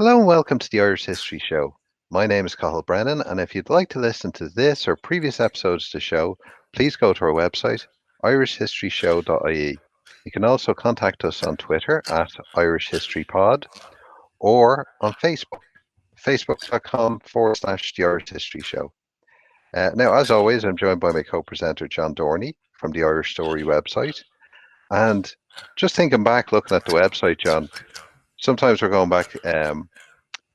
Hello and welcome to the Irish History Show. My name is Cathal Brennan, and if you'd like to listen to this or previous episodes of the show, please go to our website, irishhistoryshow.ie. You can also contact us on Twitter at Irish History Pod or on Facebook, facebook.com/The Irish History Show. Now, as always, I'm joined by my co-presenter, John Dorney, from the Irish Story website. And just thinking back, looking at the website, John, sometimes we're going back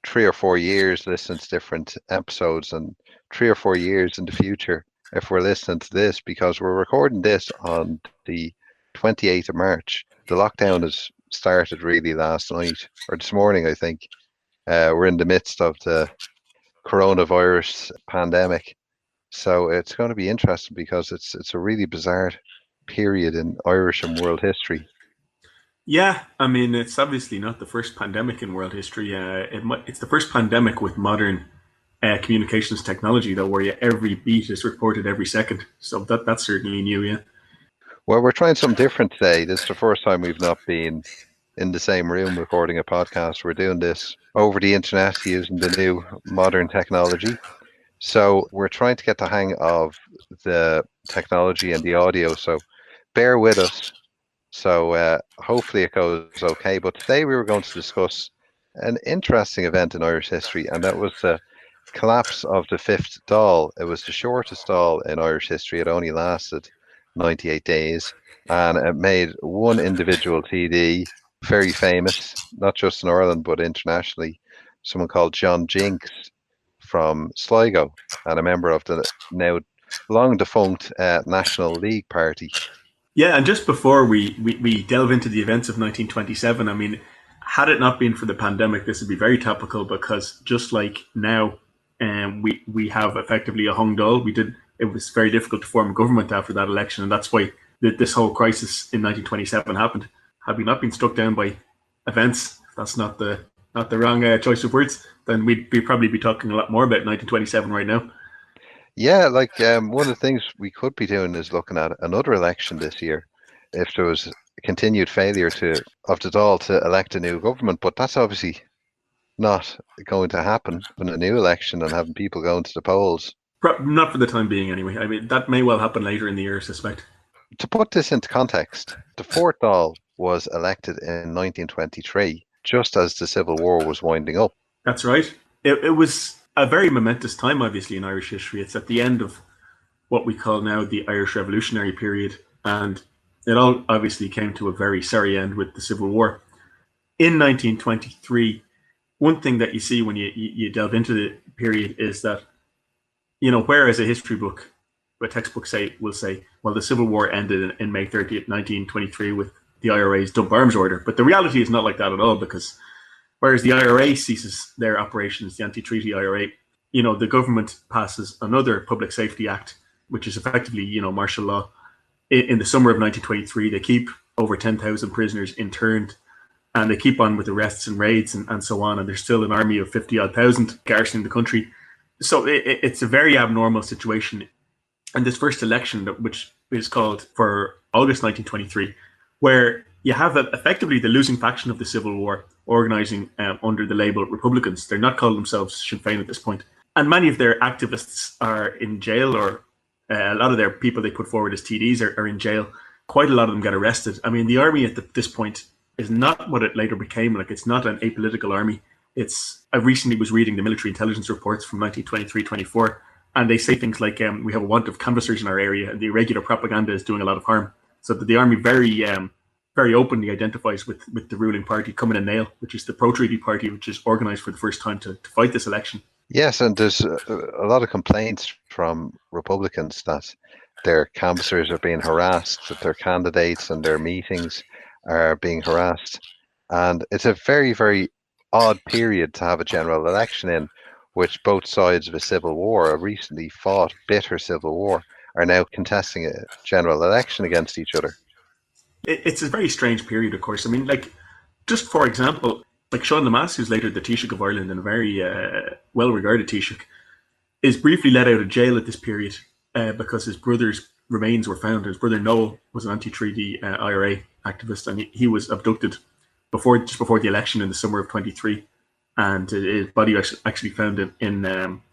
3 or 4 years listening to different episodes, and 3 or 4 years in the future if we're listening to this, because we're recording this on the 28th of March. The lockdown has started really last night or this morning, I think. We're in the midst of the coronavirus pandemic. So it's going to be interesting because it's a really bizarre period in Irish and world history. Yeah, I mean, it's obviously not the first pandemic in world history. It's the first pandemic with modern communications technology, though, where every beat is reported every second. So that's certainly new, yeah. Well, we're trying something different today. This is the first time we've not been in the same room recording a podcast. We're doing this over the internet using the new modern technology. So we're trying to get the hang of the technology and the audio. So bear with us. So hopefully it goes okay. But today we were going to discuss an interesting event in Irish history, and that was the collapse of the fifth Dáil. It was the shortest Dáil in Irish history. It only lasted 98 days, and it made one individual TD very famous, not just in Ireland but internationally. Someone called John Jinks from Sligo, and a member of the now long defunct National League Party. Yeah, and just before we delve into the events of 1927, I mean, had it not been for the pandemic, this would be very topical because just like now, we have effectively a hung Dáil. It was very difficult to form a government after that election, and that's why this whole crisis in 1927 happened. Had we not been struck down by events, if that's not the wrong choice of words, then we'd probably be talking a lot more about 1927 right now. Yeah, like one of the things we could be doing is looking at another election this year if there was continued failure of the Dáil to elect a new government. But that's obviously not going to happen in a new election and having people going to the polls. Not for the time being, anyway. I mean, that may well happen later in the year, I suspect. To put this into context, the fourth Dáil was elected in 1923, just as the Civil War was winding up. That's right. It was a very momentous time, obviously, in Irish history. It's at the end of what we call now the Irish Revolutionary period, and it all obviously came to a very sorry end with the Civil War. In 1923, one thing that you see when you delve into the period is that, whereas a history book, a textbook will say, well, the Civil War ended in May 30th, 1923 with the IRA's dump arms order. But the reality is not like that at all, because whereas the IRA ceases their operations, the anti-treaty IRA, the government passes another Public Safety Act, which is effectively, martial law. In the summer of 1923, they keep over 10,000 prisoners interned, and they keep on with arrests and raids and so on. And there's still an army of 50 odd thousand garrisoning the country. So it's a very abnormal situation. And this first election, which is called for August 1923, where you have effectively the losing faction of the Civil War organising under the label Republicans. They're not calling themselves Sinn Féin at this point. And many of their activists are in jail, or a lot of their people they put forward as TDs are in jail. Quite a lot of them get arrested. I mean, the army at this point is not what it later became. Like, it's not an apolitical army. I recently was reading the military intelligence reports from 1923-24, and they say things like, we have a want of canvassers in our area, and the irregular propaganda is doing a lot of harm. So that the army very openly identifies with the ruling party, Cumann and Nail, which is the pro-treaty party, which is organised for the first time to fight this election. Yes, and there's a lot of complaints from Republicans that their canvassers are being harassed, that their candidates and their meetings are being harassed. And it's a very, very odd period to have a general election in, which both sides of a civil war, a recently fought, bitter civil war, are now contesting a general election against each other. It's a very strange period, of course. I mean, like, just for example, like Sean Lemass, who's later the Taoiseach of Ireland and a very well-regarded Taoiseach, is briefly let out of jail at this period because his brother's remains were found. His brother Noel was an anti-treaty IRA activist, and he was abducted just before the election in the summer of 23. and his body was actually found in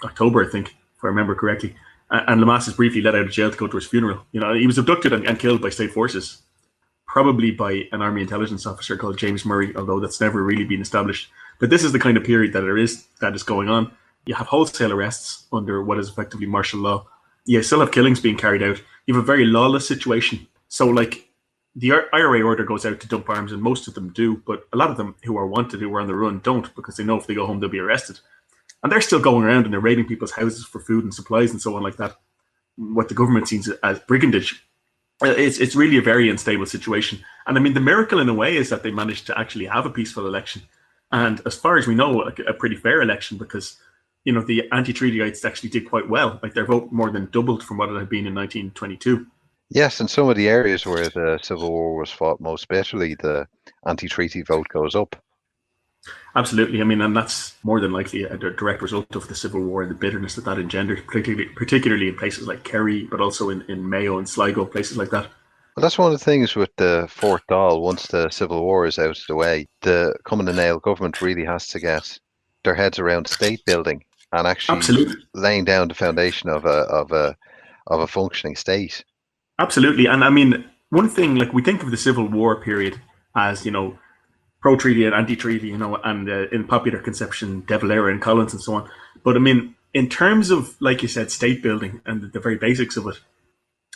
October, I think, if I remember correctly. And Lemass is briefly let out of jail to go to his funeral. He was abducted and killed by state forces, probably by an army intelligence officer called James Murray, although that's never really been established. But this is the kind of period that is going on. You have wholesale arrests under what is effectively martial law. You still have killings being carried out. You have a very lawless situation. So, like, the IRA order goes out to dump arms, and most of them do, but a lot of them who are wanted, who are on the run, don't, because they know if they go home, they'll be arrested. And they're still going around and they're raiding people's houses for food and supplies and so on like that, what the government sees as brigandage. It's really a very unstable situation. And I mean, the miracle in a way is that they managed to actually have a peaceful election. And as far as we know, a pretty fair election, because, the anti-treatyites actually did quite well. Like, their vote more than doubled from what it had been in 1922. Yes, in some of the areas where the Civil War was fought most bitterly, the anti-treaty vote goes up. Absolutely. I mean, and that's more than likely a direct result of the Civil War and the bitterness that engendered, particularly in places like Kerry, but also in Mayo and Sligo, places like that. Well, that's one of the things with the Fort Dáil. Once the Civil War is out of the way, the Cumann na nGaedheal government really has to get their heads around state building and actually Absolutely. laying down the foundation of a functioning state. Absolutely. And I mean, one thing, like, we think of the Civil War period as, pro-treaty and anti-treaty, and in popular conception, De Valera and Collins and so on. But I mean, in terms of, like you said, state building and the very basics of it,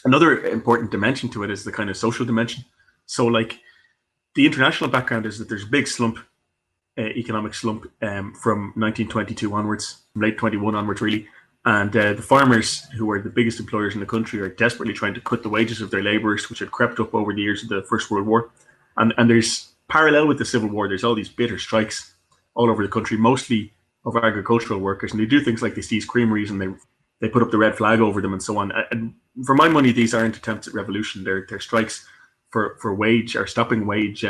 another important dimension to it is the kind of social dimension. So, like, the international background is that there's a big slump, economic slump, from 1922 onwards, from late 21 onwards, really. And the farmers, who are the biggest employers in the country, are desperately trying to cut the wages of their labourers, which had crept up over the years of the First World War. And there's parallel with the Civil War, there's all these bitter strikes all over the country, mostly of agricultural workers. And they do things like they seize creameries and they put up the red flag over them and so on. And for my money, these aren't attempts at revolution. They're strikes for wage or stopping wage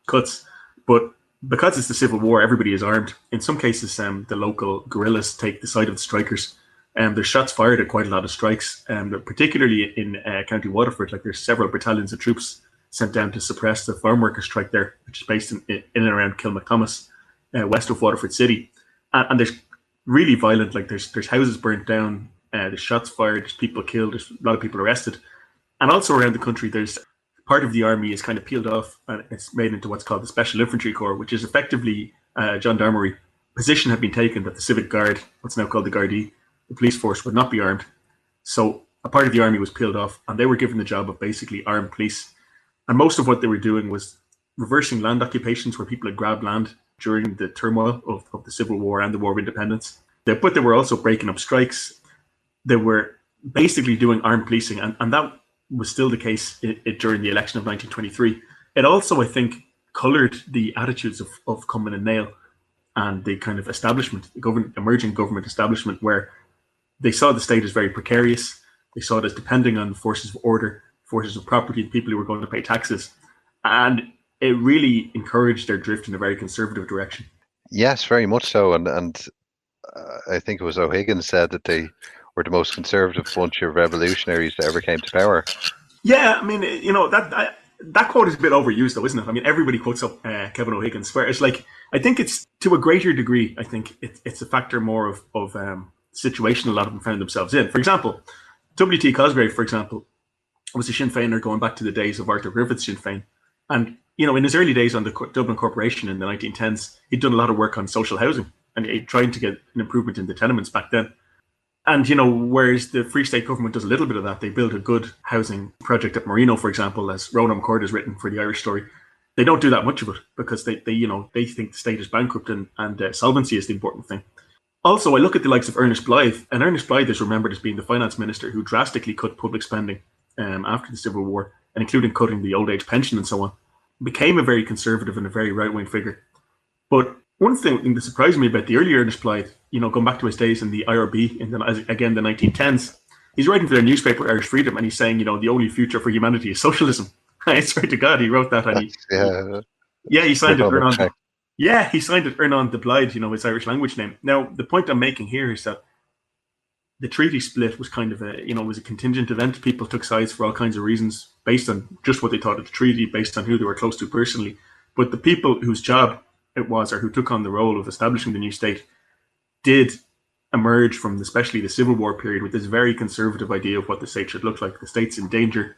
cuts. But because it's the Civil War, everybody is armed. In some cases, the local guerrillas take the side of the strikers. There's shots fired at quite a lot of strikes, particularly in County Waterford. Like, there's several battalions of troops sent down to suppress the farm workers' strike there, which is based in and around Kilmacthomas, west of Waterford City. And there's really violent, like, there's houses burnt down, there's shots fired, there's people killed, there's a lot of people arrested. And also around the country, there's part of the army is kind of peeled off and it's made into what's called the Special Infantry Corps, which is effectively gendarmerie. Position had been taken that the Civic Guard, what's now called the Gardaí, the police force, would not be armed. So a part of the army was peeled off and they were given the job of basically armed police. And most of what they were doing was reversing land occupations where people had grabbed land during the turmoil of the Civil War and the War of Independence. But they were also breaking up strikes. They were basically doing armed policing. And that was still the case during the election of 1923. It also, I think, coloured the attitudes of Cumann na nGaedheal and the kind of establishment, the emerging government establishment, where they saw the state as very precarious. They saw it as depending on forces of order, forces of property, people who were going to pay taxes. And it really encouraged their drift in a very conservative direction. Yes, very much so. And I think it was O'Higgins said that they were the most conservative bunch of revolutionaries that ever came to power. Yeah, I mean, that quote is a bit overused, though, isn't it? I mean, everybody quotes up Kevin O'Higgins, where it's like, I think it's to a greater degree, I think it's a factor more of situation a lot of them found themselves in. For example, W.T. Cosgrave, for example, was a Sinn Féiner going back to the days of Arthur Griffith's Sinn Féin. And, in his early days on the Dublin Corporation in the 1910s, he'd done a lot of work on social housing and he tried to get an improvement in the tenements back then. And, whereas the Free State government does a little bit of that, they build a good housing project at Marino, for example, as Ronan McCord has written for the Irish Story. They don't do that much of it because they think the state is bankrupt and solvency is the important thing. Also, I look at the likes of Ernest Blythe, and Ernest Blythe is remembered as being the finance minister who drastically cut public spending after the Civil War, and including cutting the old age pension and so on. Became a very conservative and a very right-wing figure. But one thing that surprised me about the early Ernest Blythe, going back to his days in the IRB in the 1910s, he's writing for their newspaper Irish Freedom, and he's saying, the only future for humanity is socialism. I swear to God, he wrote that, and he signed it. He signed it Ernan de Blythe, his Irish language name. Now, the point I'm making here is that the treaty split was kind of was a contingent event. People took sides for all kinds of reasons based on just what they thought of the treaty, based on who they were close to personally. But the people whose job it was, or who took on the role of establishing the new state, did emerge from especially the Civil War period with this very conservative idea of what the state should look like. The state's in danger.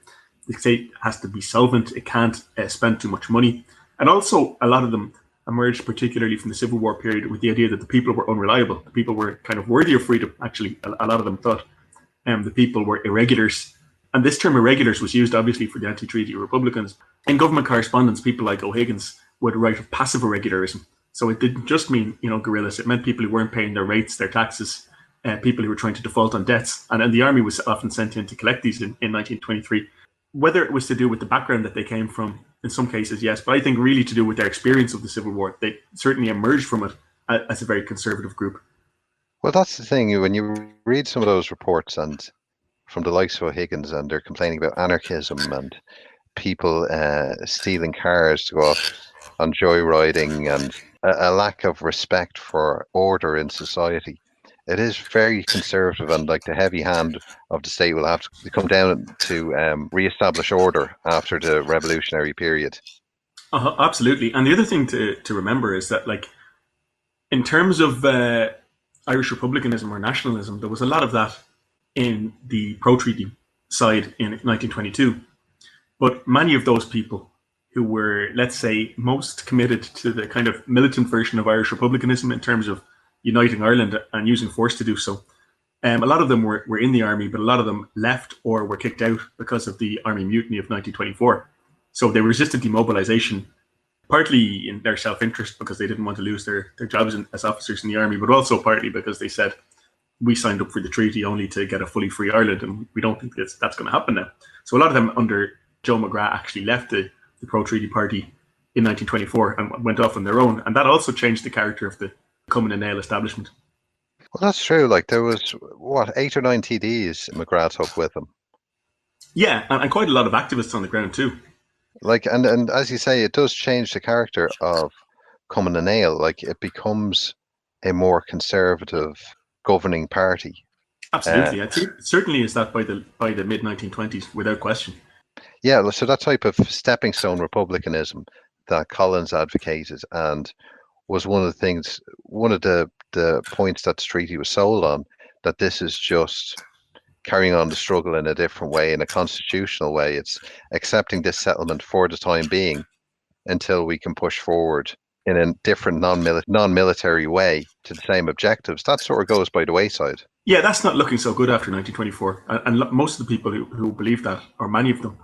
The state has to be solvent. It can't spend too much money. And also, a lot of them emerged particularly from the Civil War period with the idea that the people were unreliable. The people were kind of worthy of freedom, actually. A lot of them thought the people were irregulars. And this term irregulars was used, obviously, for the anti-treaty Republicans. In government correspondence, people like O'Higgins would write of passive irregularism. So it didn't just mean, guerrillas. It meant people who weren't paying their rates, their taxes, people who were trying to default on debts. And the army was often sent in to collect these in 1923. Whether it was to do with the background that they came from, in some cases, yes. But I think really to do with their experience of the Civil War. They certainly emerged from it as a very conservative group. Well, that's the thing. When you read some of those reports and from the likes of O'Higgins, and they're complaining about anarchism and people stealing cars to go off on joyriding and a lack of respect for order in society. It is very conservative, and like the heavy hand of the state will have to come down to re-establish order after the revolutionary period. Absolutely. And the other thing to remember is that, like, in terms of Irish republicanism or nationalism, there was a lot of that in the pro-treaty side in 1922. But many of those people who were, let's say, most committed to the kind of militant version of Irish republicanism in terms of uniting Ireland and using force to do so, a lot of them were in the army, but a lot of them left or were kicked out because of the army mutiny of 1924. So they resisted demobilization, partly in their self-interest because they didn't want to lose their jobs as officers in the army, but also partly because they said, we signed up for the treaty only to get a fully free Ireland, and we don't think that's going to happen now. So a lot of them under Joe McGrath actually left the pro-treaty party in 1924 and went off on their own. And that also changed the character of the Cumann and Dáil establishment. Well, that's true. Like, there was, 8 or 9 TDs McGrath took with him. Yeah, and quite a lot of activists on the ground too. Like, and as you say, it does change the character of Cumann and Dáil. Like, it becomes a more conservative governing party. Absolutely. I think it certainly is that by the mid-1920s, without question. Yeah, so that type of stepping stone republicanism that Collins advocated and was one of the points that the treaty was sold on, that this is just carrying on the struggle in a different way, in a constitutional way. It's accepting this settlement for the time being until we can push forward in a different non-military way to the same objectives. That sort of goes by the wayside. Yeah, that's not looking so good after 1924. And most of the people who believe that, or many of them,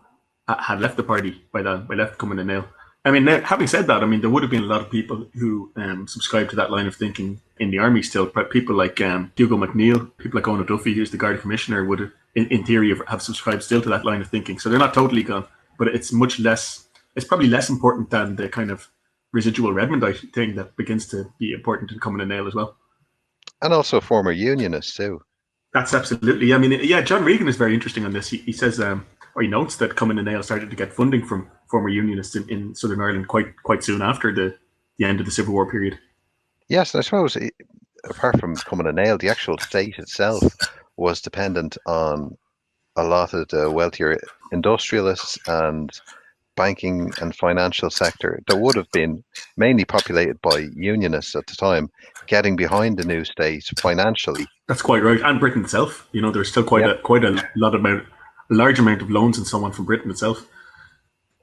had left the party by left Cumann and Dáil. I mean, now, having said that, I mean, there would have been a lot of people who subscribed to that line of thinking in the army still. People like Hugo McNeill, people like Ona Duffy, who's the Garda Commissioner, would have, in theory, have subscribed still to that line of thinking. So they're not totally gone, but it's much less. It's probably less important than the kind of residual Redmondite thing that begins to be important in Cumann and Dáil as well. And also former unionists too. That's absolutely. I mean, yeah, John Regan is very interesting on this. He says, or he notes that Cumann and Dáil started to get funding from former unionists in Southern Ireland quite soon after the end of the Civil War period. Yes, and I suppose apart from Cumann and Dáil, the actual state itself was dependent on a lot of the wealthier industrialists and banking and financial sector that would have been mainly populated by unionists at the time, getting behind the new state financially. That's quite right, and Britain itself. There's still quite a large amount of loans and so on from Britain itself.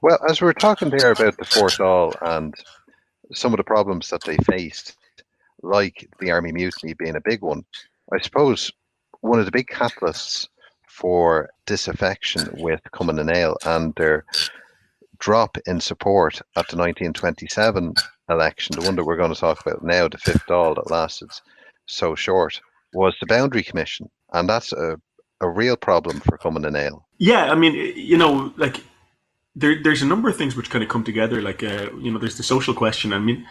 Well, as we were talking there about the Fort Dáil and some of the problems that they faced, like the army mutiny being a big one, I suppose one of the big catalysts for disaffection with Cumann and Dáil and their drop in support at the 1927 election, the one that we're going to talk about now, the fifth Dáil that lasted so short, was the Boundary Commission. And that's a real problem for Cumann and Dáil. Yeah, I mean, like, there's a number of things which kind of come together. Like, there's the social question. I mean,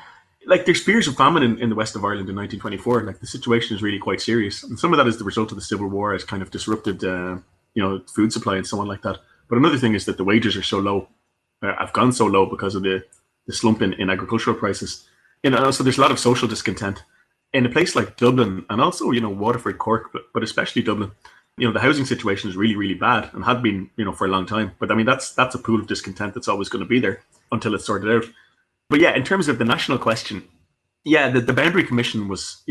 like, there's fears of famine in the west of Ireland in 1924. Like, the situation is really quite serious. And some of that is the result of the Civil War has kind of disrupted, food supply and so on like that. But another thing is that the wages are so low, have gone so low because of the slump in agricultural prices. So there's a lot of social discontent in a place like Dublin and also, Waterford, Cork, but especially Dublin. The housing situation is really, really bad and had been, for a long time. But I mean, that's a pool of discontent that's always going to be there until it's sorted out. But yeah, in terms of the national question, yeah, the boundary commission was,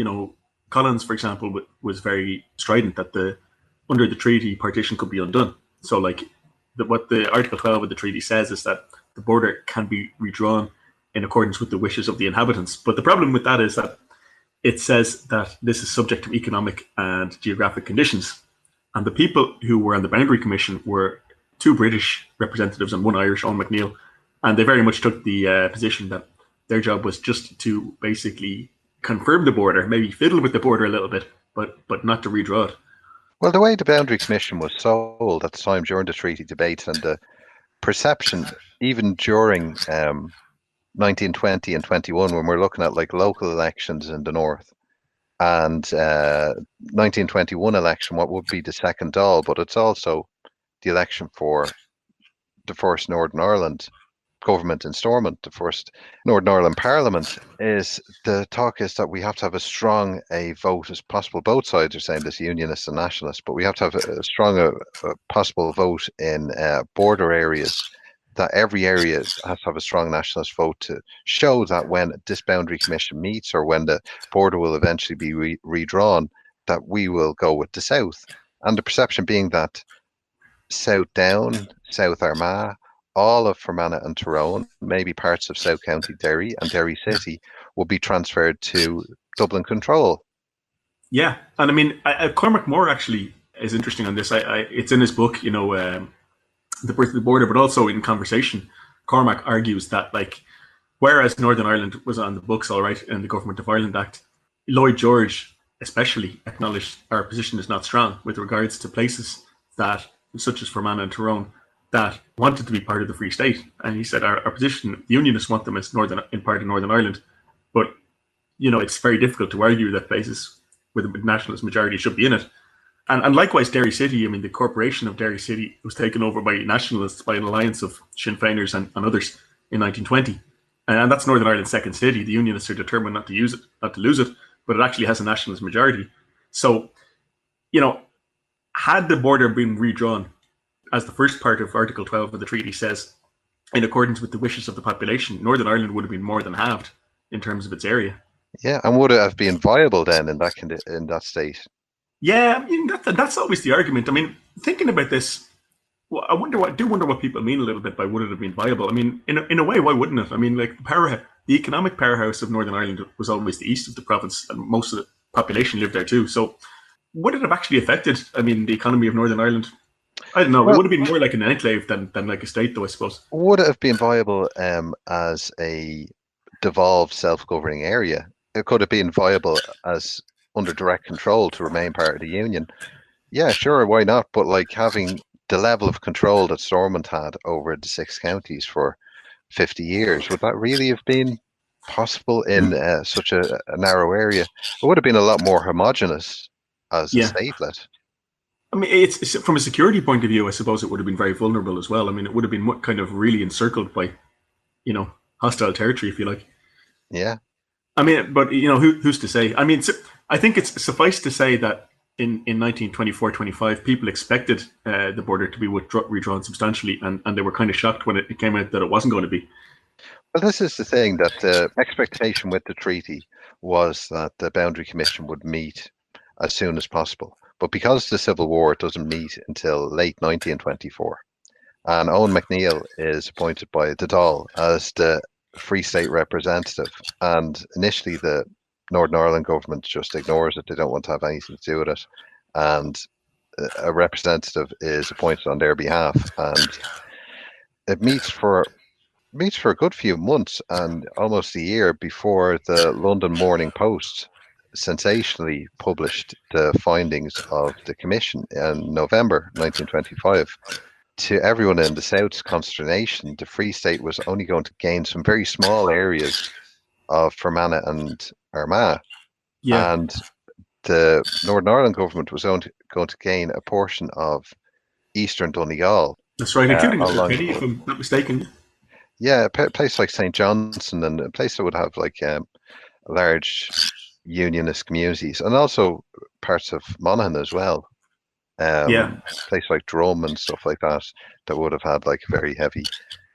Collins, for example, was very strident that under the treaty partition could be undone. So like what the Article 12 of the treaty says is that the border can be redrawn in accordance with the wishes of the inhabitants. But the problem with that is that it says that this is subject to economic and geographic conditions. And the people who were on the boundary commission were two British representatives and one Irish, Owen McNeill, and they very much took the position that their job was just to basically confirm the border, maybe fiddle with the border a little bit, but not to redraw it. Well, the way the Boundary Commission was sold at the time during the treaty debates and the perception, even during 1920 and 21, when we're looking at like local elections in the north, and 1921 election, what would be the second Dáil, but it's also the election for the first Northern Ireland government installment, the first Northern Ireland Parliament, is the talk is that we have to have as strong a vote as possible. Both sides are saying this, unionists and nationalists, but we have to have a strong possible vote in border areas, that every area has to have a strong nationalist vote to show that when this boundary commission meets or when the border will eventually be redrawn, that we will go with the South. And the perception being that South Down, South Armagh, all of Fermanagh and Tyrone, maybe parts of South County Derry and Derry City will be transferred to Dublin control. Yeah, and I mean, Cormac Moore actually is interesting on this. It's in his book, The Birth of the Border, but also in conversation, Cormac argues that, like, whereas Northern Ireland was on the books all right in the Government of Ireland Act, Lloyd George especially acknowledged our position is not strong with regards to places that, such as Fermanagh and Tyrone, that wanted to be part of the Free State. And he said our position, the Unionists want them as in part of Northern Ireland, but it's very difficult to argue that places with a nationalist majority should be in it. And likewise, Derry City, I mean, the corporation of Derry City was taken over by nationalists, by an alliance of Sinn Féiners and others in 1920. And that's Northern Ireland's second city. The Unionists are determined not to lose it, but it actually has a nationalist majority. So, had the border been redrawn, as the first part of Article 12 of the treaty says, in accordance with the wishes of the population, Northern Ireland would have been more than halved in terms of its area. Yeah, and would it have been viable then in that state? Yeah, I mean, that's always the argument. I mean, thinking about this, I wonder what people mean a little bit by would it have been viable. I mean, in a way, why wouldn't it? I mean, like the economic powerhouse of Northern Ireland was always the east of the province, and most of the population lived there too. So, would it have actually affected, I mean, the economy of Northern Ireland? I don't know. Well, it would have been more like an enclave than like a state, though, I suppose. Would it have been viable as a devolved self-governing area? It could have been viable as under direct control to remain part of the union. Yeah, sure, why not? But like having the level of control that Stormont had over the 6 counties for 50 years, would that really have been possible in such a narrow area? It would have been a lot more homogenous as a statelet. I mean, it's from a security point of view, I suppose it would have been very vulnerable as well. I mean, it would have been kind of really encircled by, hostile territory, if you like. Yeah. I mean, but, who's to say? I mean, I think it's suffice to say that in 1924-25, people expected the border to be redrawn substantially, and they were kind of shocked when it came out that it wasn't going to be. Well, this is the thing, that the expectation with the treaty was that the Boundary Commission would meet as soon as possible. But because the Civil War doesn't meet until late 1924, and Owen McNeill is appointed by the Dáil as the Free State representative, and initially the Northern Ireland government just ignores it. They don't want to have anything to do with it, and a representative is appointed on their behalf, and it meets for a good few months and almost a year before the London Morning Post sensationally published the findings of the commission in November 1925. To everyone in the South's consternation, the Free State was only going to gain some very small areas of Fermanagh and Armagh, and the Northern Ireland government was going to gain a portion of eastern Donegal. That's right, including Kilkenny, if I'm not mistaken. Yeah, a place like St. Johnson, and a place that would have like large unionist communities, and also parts of Monaghan as well. A place like Drum and stuff like that would have had like a very heavy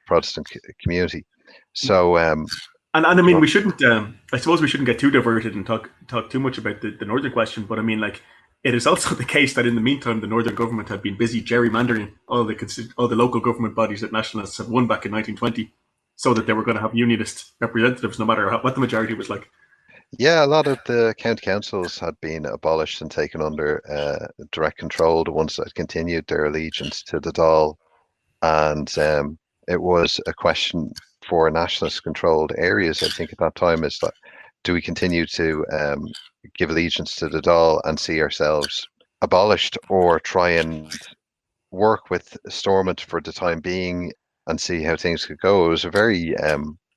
Protestant community. So And I mean, we shouldn't. I suppose we shouldn't get too diverted and talk too much about the northern question. But I mean, like, it is also the case that in the meantime, the northern government had been busy gerrymandering all the local government bodies that nationalists had won back in 1920, so that they were going to have unionist representatives, no matter what the majority was like. Yeah, a lot of the county councils had been abolished and taken under direct control. The ones that continued their allegiance to the Dáil, and it was a question for nationalist-controlled areas. I think at that time is that do we continue to give allegiance to the Dáil and see ourselves abolished, or try and work with Stormont for the time being and see how things could go? It was a very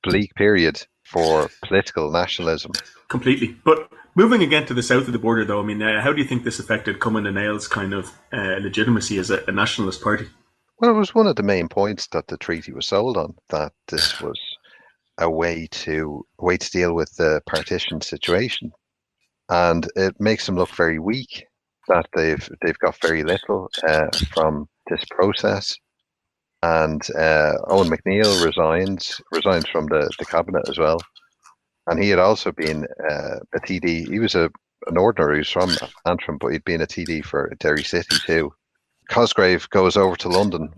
bleak period for political nationalism. Completely. But moving again to the south of the border, though, I mean, how do you think this affected Cumann na nGaedheal's kind of legitimacy as a nationalist party? Well, it was one of the main points that the treaty was sold on, that this was a way to deal with the partition situation, and it makes them look very weak. That they've got very little from this process, and Owen McNeill resigns from the cabinet as well, and he had also been a TD. He was an ordinary who's from Antrim, but he'd been a TD for Derry City too. Cosgrave goes over to London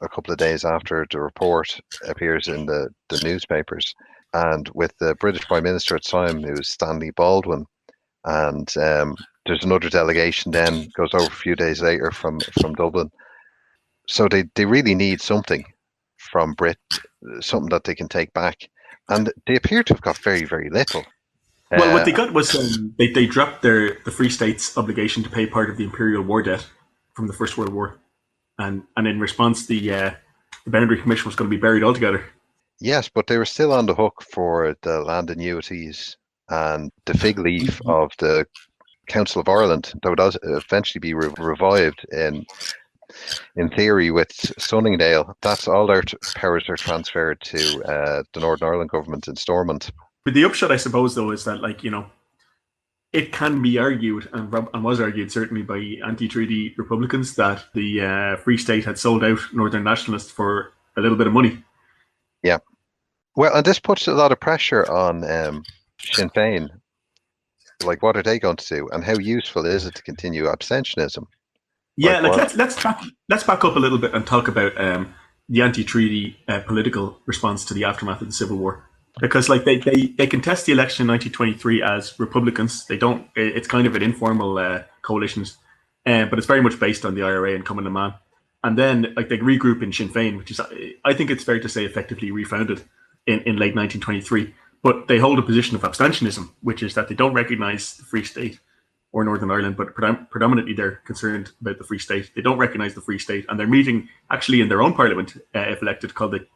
a couple of days after the report appears in the newspapers, and with the British Prime Minister at the time, who was Stanley Baldwin, and there's another delegation then goes over a few days later from Dublin. So they really need something from Brit, something that they can take back, and they appear to have got very, very little. Well, what they got was they dropped the Free State's obligation to pay part of the imperial war debt from the First World War, and in response, the Boundary Commission was going to be buried altogether. Yes, but they were still on the hook for the land annuities and the fig leaf of the Council of Ireland that would eventually be revived in theory with Sunningdale. That's all their powers are transferred to the Northern Ireland government in Stormont. But the upshot, I suppose, though, is that, like, it can be argued, and was argued certainly by anti-treaty Republicans, that the Free State had sold out Northern nationalists for a little bit of money. Yeah. Well, and this puts a lot of pressure on Sinn Féin. Like, what are they going to do, and how useful is it to continue abstentionism? Yeah, let's back up a little bit and talk about the anti-treaty political response to the aftermath of the Civil War. Because, like, they contest the election in 1923 as Republicans. They don't. It's kind of an informal coalitions, but it's very much based on the IRA and Cumann na mBan. And then, like, they regroup in Sinn Féin, which is, I think it's fair to say, effectively refounded in late 1923. But they hold a position of abstentionism, which is that they don't recognise the Free State or Northern Ireland, but predominantly they're concerned about the Free State. They don't recognise the Free State, and they're meeting actually in their own parliament, if elected,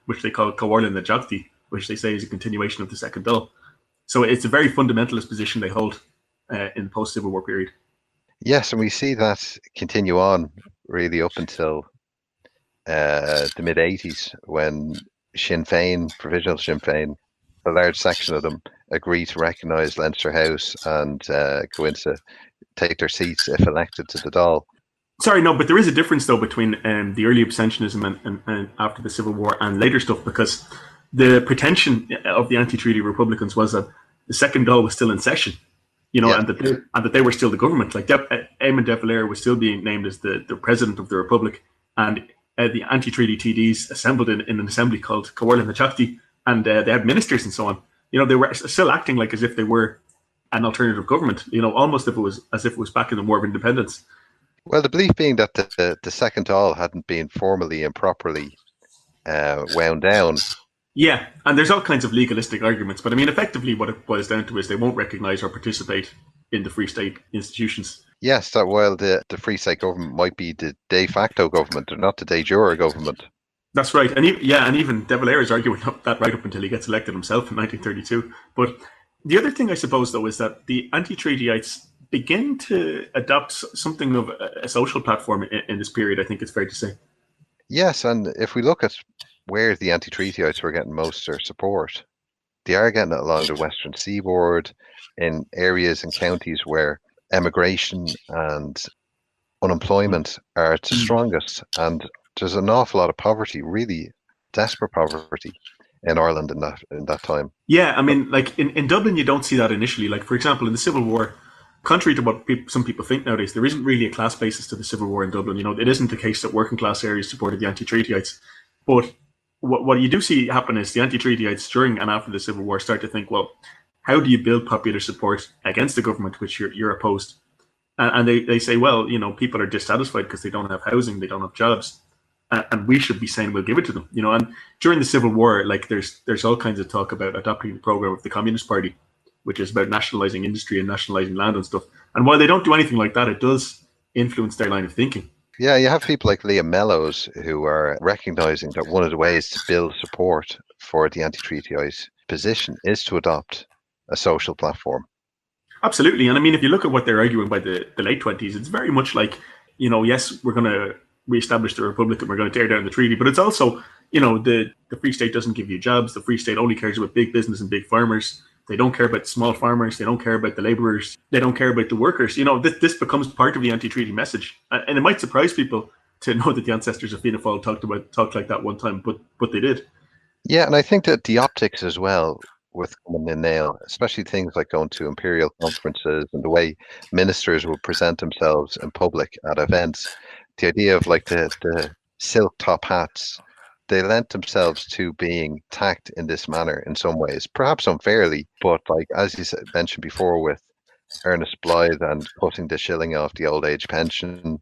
which they call Comhairle na Teachtaí, which they say is a continuation of the Second Dáil. So it's a very fundamentalist position they hold in the post-Civil War period. Yes, and we see that continue on really up until the mid-80s, when Sinn Féin, provisional Sinn Féin, a large section of them agree to recognise Leinster House and go into take their seats if elected to the Dáil. Sorry, no, but there is a difference, though, between the early abstentionism and after the Civil War and later stuff, because the pretension of the anti-treaty Republicans was that the Second Dáil was still in session, and that they were still the government. Like, Eamon de Valera was still being named as the president of the Republic, and the anti-treaty TDs assembled in an assembly called Comhairle na Teachtaí, and they had ministers and so on. They were still acting like as if they were an alternative government. Almost as if it was back in the War of Independence. Well, the belief being that the Second Dáil hadn't been formally and properly wound down. Yeah, and there's all kinds of legalistic arguments, but I mean, effectively, what it boils down to is they won't recognise or participate in the Free State institutions. Yes, that while the Free State government might be the de facto government, or not the de jure government. That's right, and even De Valera is arguing that right up until he gets elected himself in 1932. But the other thing, I suppose, though, is that the anti-treatyites begin to adopt something of a social platform in this period, I think it's fair to say. Yes, and if we look at where the anti-treatyites were getting most of their support, they are getting it along the western seaboard, in areas and counties where emigration and unemployment are its strongest, and there's an awful lot of poverty, really desperate poverty in Ireland in that time. Yeah, I mean, like in Dublin, you don't see that initially. Like, for example, in the Civil War, contrary to what some people think nowadays, there isn't really a class basis to the Civil War in Dublin. You know, it isn't the case that working class areas supported the anti-treatyites. But what you do see happen is the anti-treatyites during and after the Civil War start to think, well, how do you build popular support against the government which you're opposed? And they say, well, you know, people are dissatisfied because they don't have housing, they don't have jobs, and we should be saying we'll give it to them, you know. And during the Civil War, like there's all kinds of talk about adopting the program of the Communist Party, which is about nationalizing industry and nationalizing land and stuff. And while they don't do anything like that, it does influence their line of thinking. Yeah, you have people like Liam Mellows who are recognizing that one of the ways to build support for the anti-treatyite position is to adopt a social platform. Absolutely. And I mean, if you look at what they're arguing by the late 20s, it's very much like, you know, yes, we're going to reestablish the Republic and we're going to tear down the treaty. But it's also, you know, the Free State doesn't give you jobs. The Free State only cares about big business and big farmers. They don't care about small farmers. They don't care about the labourers. They don't care about the workers. You know, this becomes part of the anti-treaty message. And it might surprise people to know that the ancestors of Fianna Fáil talked like that one time, but they did. Yeah, and I think that the optics as well with Cumann na nGaedheal, especially things like going to imperial conferences and the way ministers would present themselves in public at events, the idea of like the silk top hats, they lent themselves to being tacked in this manner in some ways, perhaps unfairly, but like as you mentioned before with Ernest Blythe and cutting the shilling off the old age pension,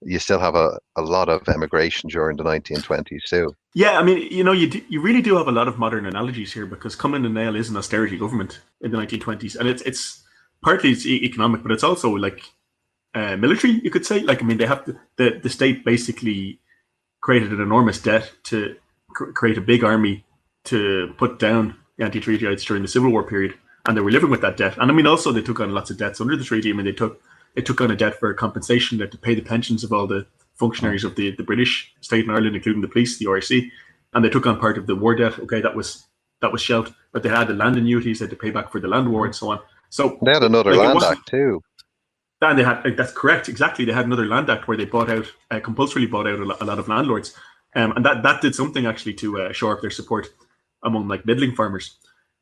you still have a lot of emigration during the 1920s too. Yeah, I mean, you know, you really do have a lot of modern analogies here because Cumann na nGaedheal is an austerity government in the 1920s, and it's partly it's economic, but it's also like military, you could say. Like, I mean, they have the state basically created an enormous debt to create a big army to put down the anti-treatyites during the Civil War period, and they were living with that debt. And I mean, also they took on lots of debts under the treaty. I mean, they took on a debt for compensation, they had to pay the pensions of all the functionaries of the British state in Ireland, including the police, the RSC, and they took on part of the war debt. Okay, that was shelved, but they had the land annuities they had to pay back for the land war and so on. So they had another land act too. And they had, that's correct, exactly. They had another land act where they compulsorily bought out a lot of landlords, and that did something actually to shore up their support among like middling farmers.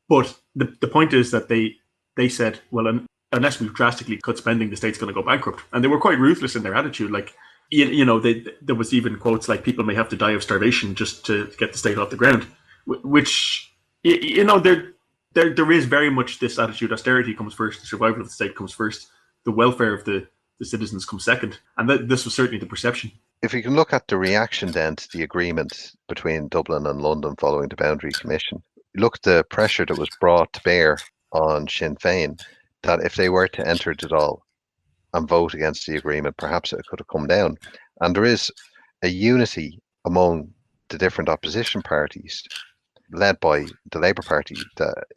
But the point is that they said, well, unless we drastically cut spending, the state's going to go bankrupt, and they were quite ruthless in their attitude. Like, you know, there was even quotes like people may have to die of starvation just to get the state off the ground, which, you know, there is very much this attitude: austerity comes first, the survival of the state comes first, the welfare of the citizens comes second, and this was certainly the perception. If we can look at the reaction then to the agreement between Dublin and London following the Boundary Commission, look at the pressure that was brought to bear on Sinn Féin, that if they were to enter the Dáil and vote against the agreement, perhaps it could have come down. And there is a unity among the different opposition parties, led by the Labour Party,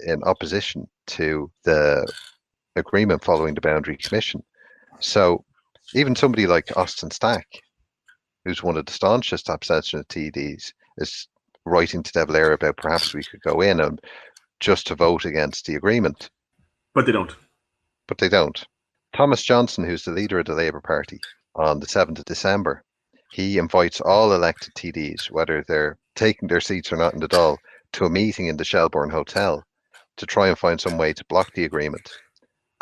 in opposition to the agreement following the Boundary Commission. So even somebody like Austin Stack, who's one of the staunchest abstentionist TDs, is writing to De Valera about perhaps we could go in and just to vote against the agreement. But they don't. But they don't. Thomas Johnson, who's the leader of the Labour Party, on the 7th of December, he invites all elected TDs, whether they're taking their seats or not in the Dáil, to a meeting in the Shelbourne Hotel to try and find some way to block the agreement.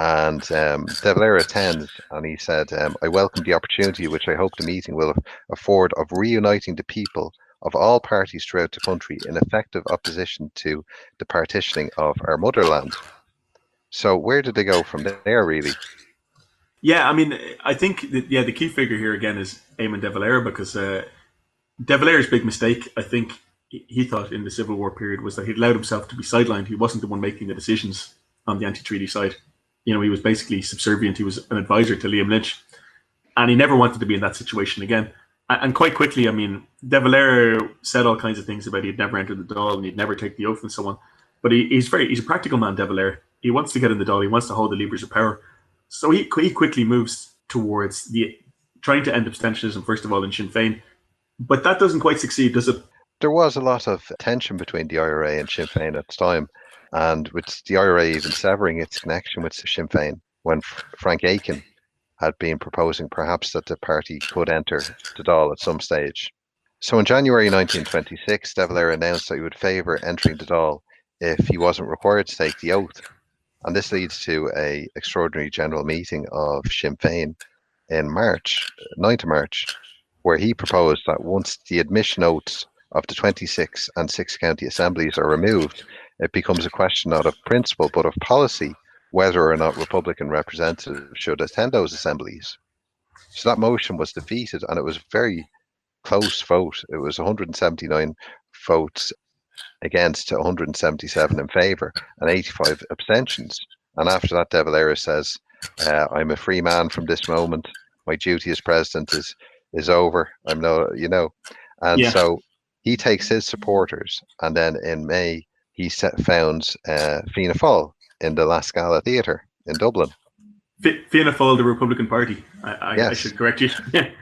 And De Valera attends, and he said, I welcome the opportunity which I hope the meeting will afford of reuniting the people of all parties throughout the country in effective opposition to the partitioning of our motherland. So where did they go from there, really? Yeah, I mean, I think the key figure here again is Eamon De Valera, because De Valera's big mistake, I think he thought in the Civil War period, was that he'd allowed himself to be sidelined. He wasn't the one making the decisions on the anti-treaty side. You know, he was basically subservient. He was an advisor to Liam Lynch, and he never wanted to be in that situation again. And quite quickly, I mean, De Valera said all kinds of things about he'd never enter the Dáil and he'd never take the oath and so on. But he's a practical man, De Valera. He wants to get in the Dáil. He wants to hold the levers of power. So he quickly moves towards trying to end abstentionism, first of all, in Sinn Féin. But that doesn't quite succeed, does it? There was a lot of tension between the IRA and Sinn Féin at the time, and with the IRA even severing its connection with Sinn Féin when Frank Aiken had been proposing perhaps that the party could enter the Dáil at some stage. So in January 1926, De Valera announced that he would favour entering the Dáil if he wasn't required to take the oath. And this leads to a extraordinary general meeting of Sinn Féin in March, 9th of March, where he proposed that once the admission oaths of the 26 and 6 county assemblies are removed, it becomes a question not of principle but of policy whether or not Republican representatives should attend those assemblies. So that motion was defeated, and it was a very close vote. It was 179 votes against to 177 in favour and 85 abstentions. And after that, De Valera says, "I'm a free man from this moment. My duty as president is over. I'm no, you know." And Yeah. so he takes his supporters, and then in May he founds Fianna Fáil in the La Scala Theatre in Dublin. Fianna Fáil, the Republican Party. Yes. I should correct you.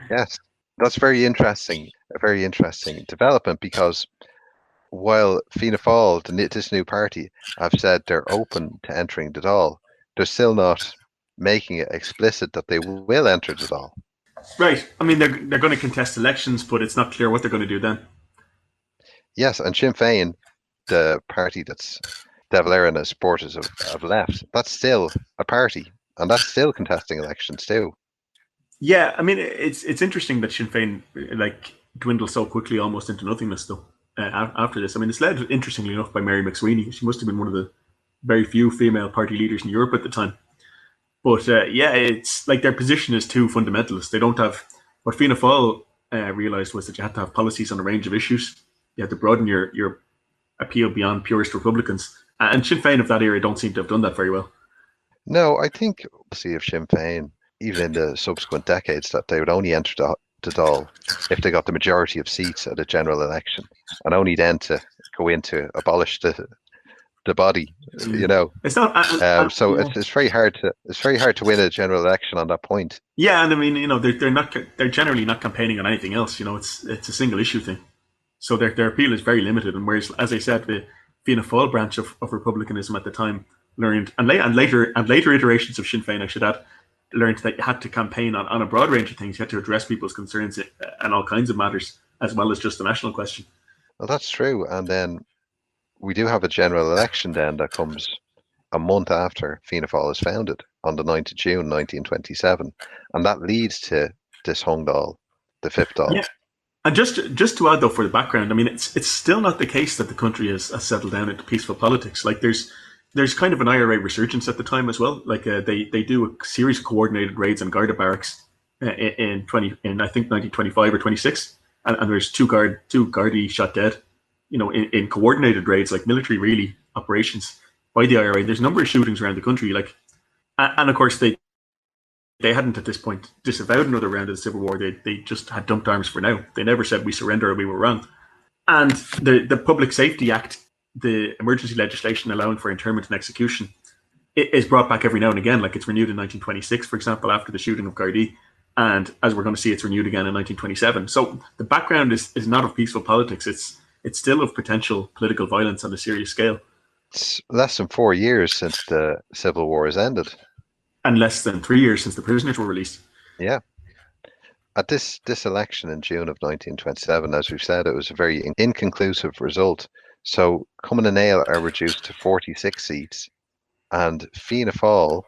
Yes, that's very interesting. A very interesting development, because while Fianna Fáil, this new party, have said they're open to entering the Dáil, they're still not making it explicit that they will enter the Dáil. Right. I mean, they're going to contest elections, but it's not clear what they're going to do then. Yes, and Sinn Féin, the party that's De Valera and his supporters have left, that's still a party, and that's still contesting elections too. Yeah, I mean, it's interesting that Sinn Féin dwindled so quickly, almost into nothingness, though. After this, I mean, it's led, interestingly enough, by Mary McSweeney. She must have been one of the very few female party leaders in Europe at the time. But yeah, it's like their position is too fundamentalist. They don't have what Fianna Fáil realised was that you had to have policies on a range of issues. You had to broaden your appeal beyond purist Republicans. And Sinn Féin of that era don't seem to have done that very well. No, I think we'll see if Sinn Féin, even in the subsequent decades, that they would only enter the Dáil if they got the majority of seats at a general election, and only then to go in to abolish the body. You know, it's not. So it's very hard to win a general election on that point. Yeah, and I mean, you know, they're generally not campaigning on anything else. You know, it's a single issue thing, so their appeal is very limited. And whereas, as I said, the Fianna Fáil branch of republicanism at the time learned, and later iterations of Sinn Féin, I should add, learned that you had to campaign on a broad range of things. You had to address people's concerns and all kinds of matters, as well as just the national question. Well, that's true. And then we do have a general election then that comes a month after Fianna Fáil is founded, on the 9th of June 1927. And that leads to this Hung Dáil, the fifth Dáil. Yeah. And just to add, though, for the background, I mean, it's still not the case that the country has settled down into peaceful politics. Like, there's kind of an IRA resurgence at the time as well. Like they do a series of coordinated raids on Garda barracks in I think 1925 or 26, and there's two Gardaí shot dead. You know, in coordinated raids, like military really operations by the IRA. There's a number of shootings around the country, like, and of course they hadn't at this point disavowed another round of the Civil War. They just had dumped arms for now. They never said we surrender or we were wrong. And the Public Safety Act, the emergency legislation allowing for internment and execution, it is brought back every now and again. Like, it's renewed in 1926, for example, after the shooting of Gardaí. And as we're going to see, it's renewed again in 1927. So the background is not of peaceful politics. It's still of potential political violence on a serious scale. It's less than 4 years since the Civil War has ended. And less than 3 years since the prisoners were released. Yeah. At this election in June of 1927, as we've said, it was a very inconclusive result. So Cumann and Dáil are reduced to 46 seats, and Fianna Fáil,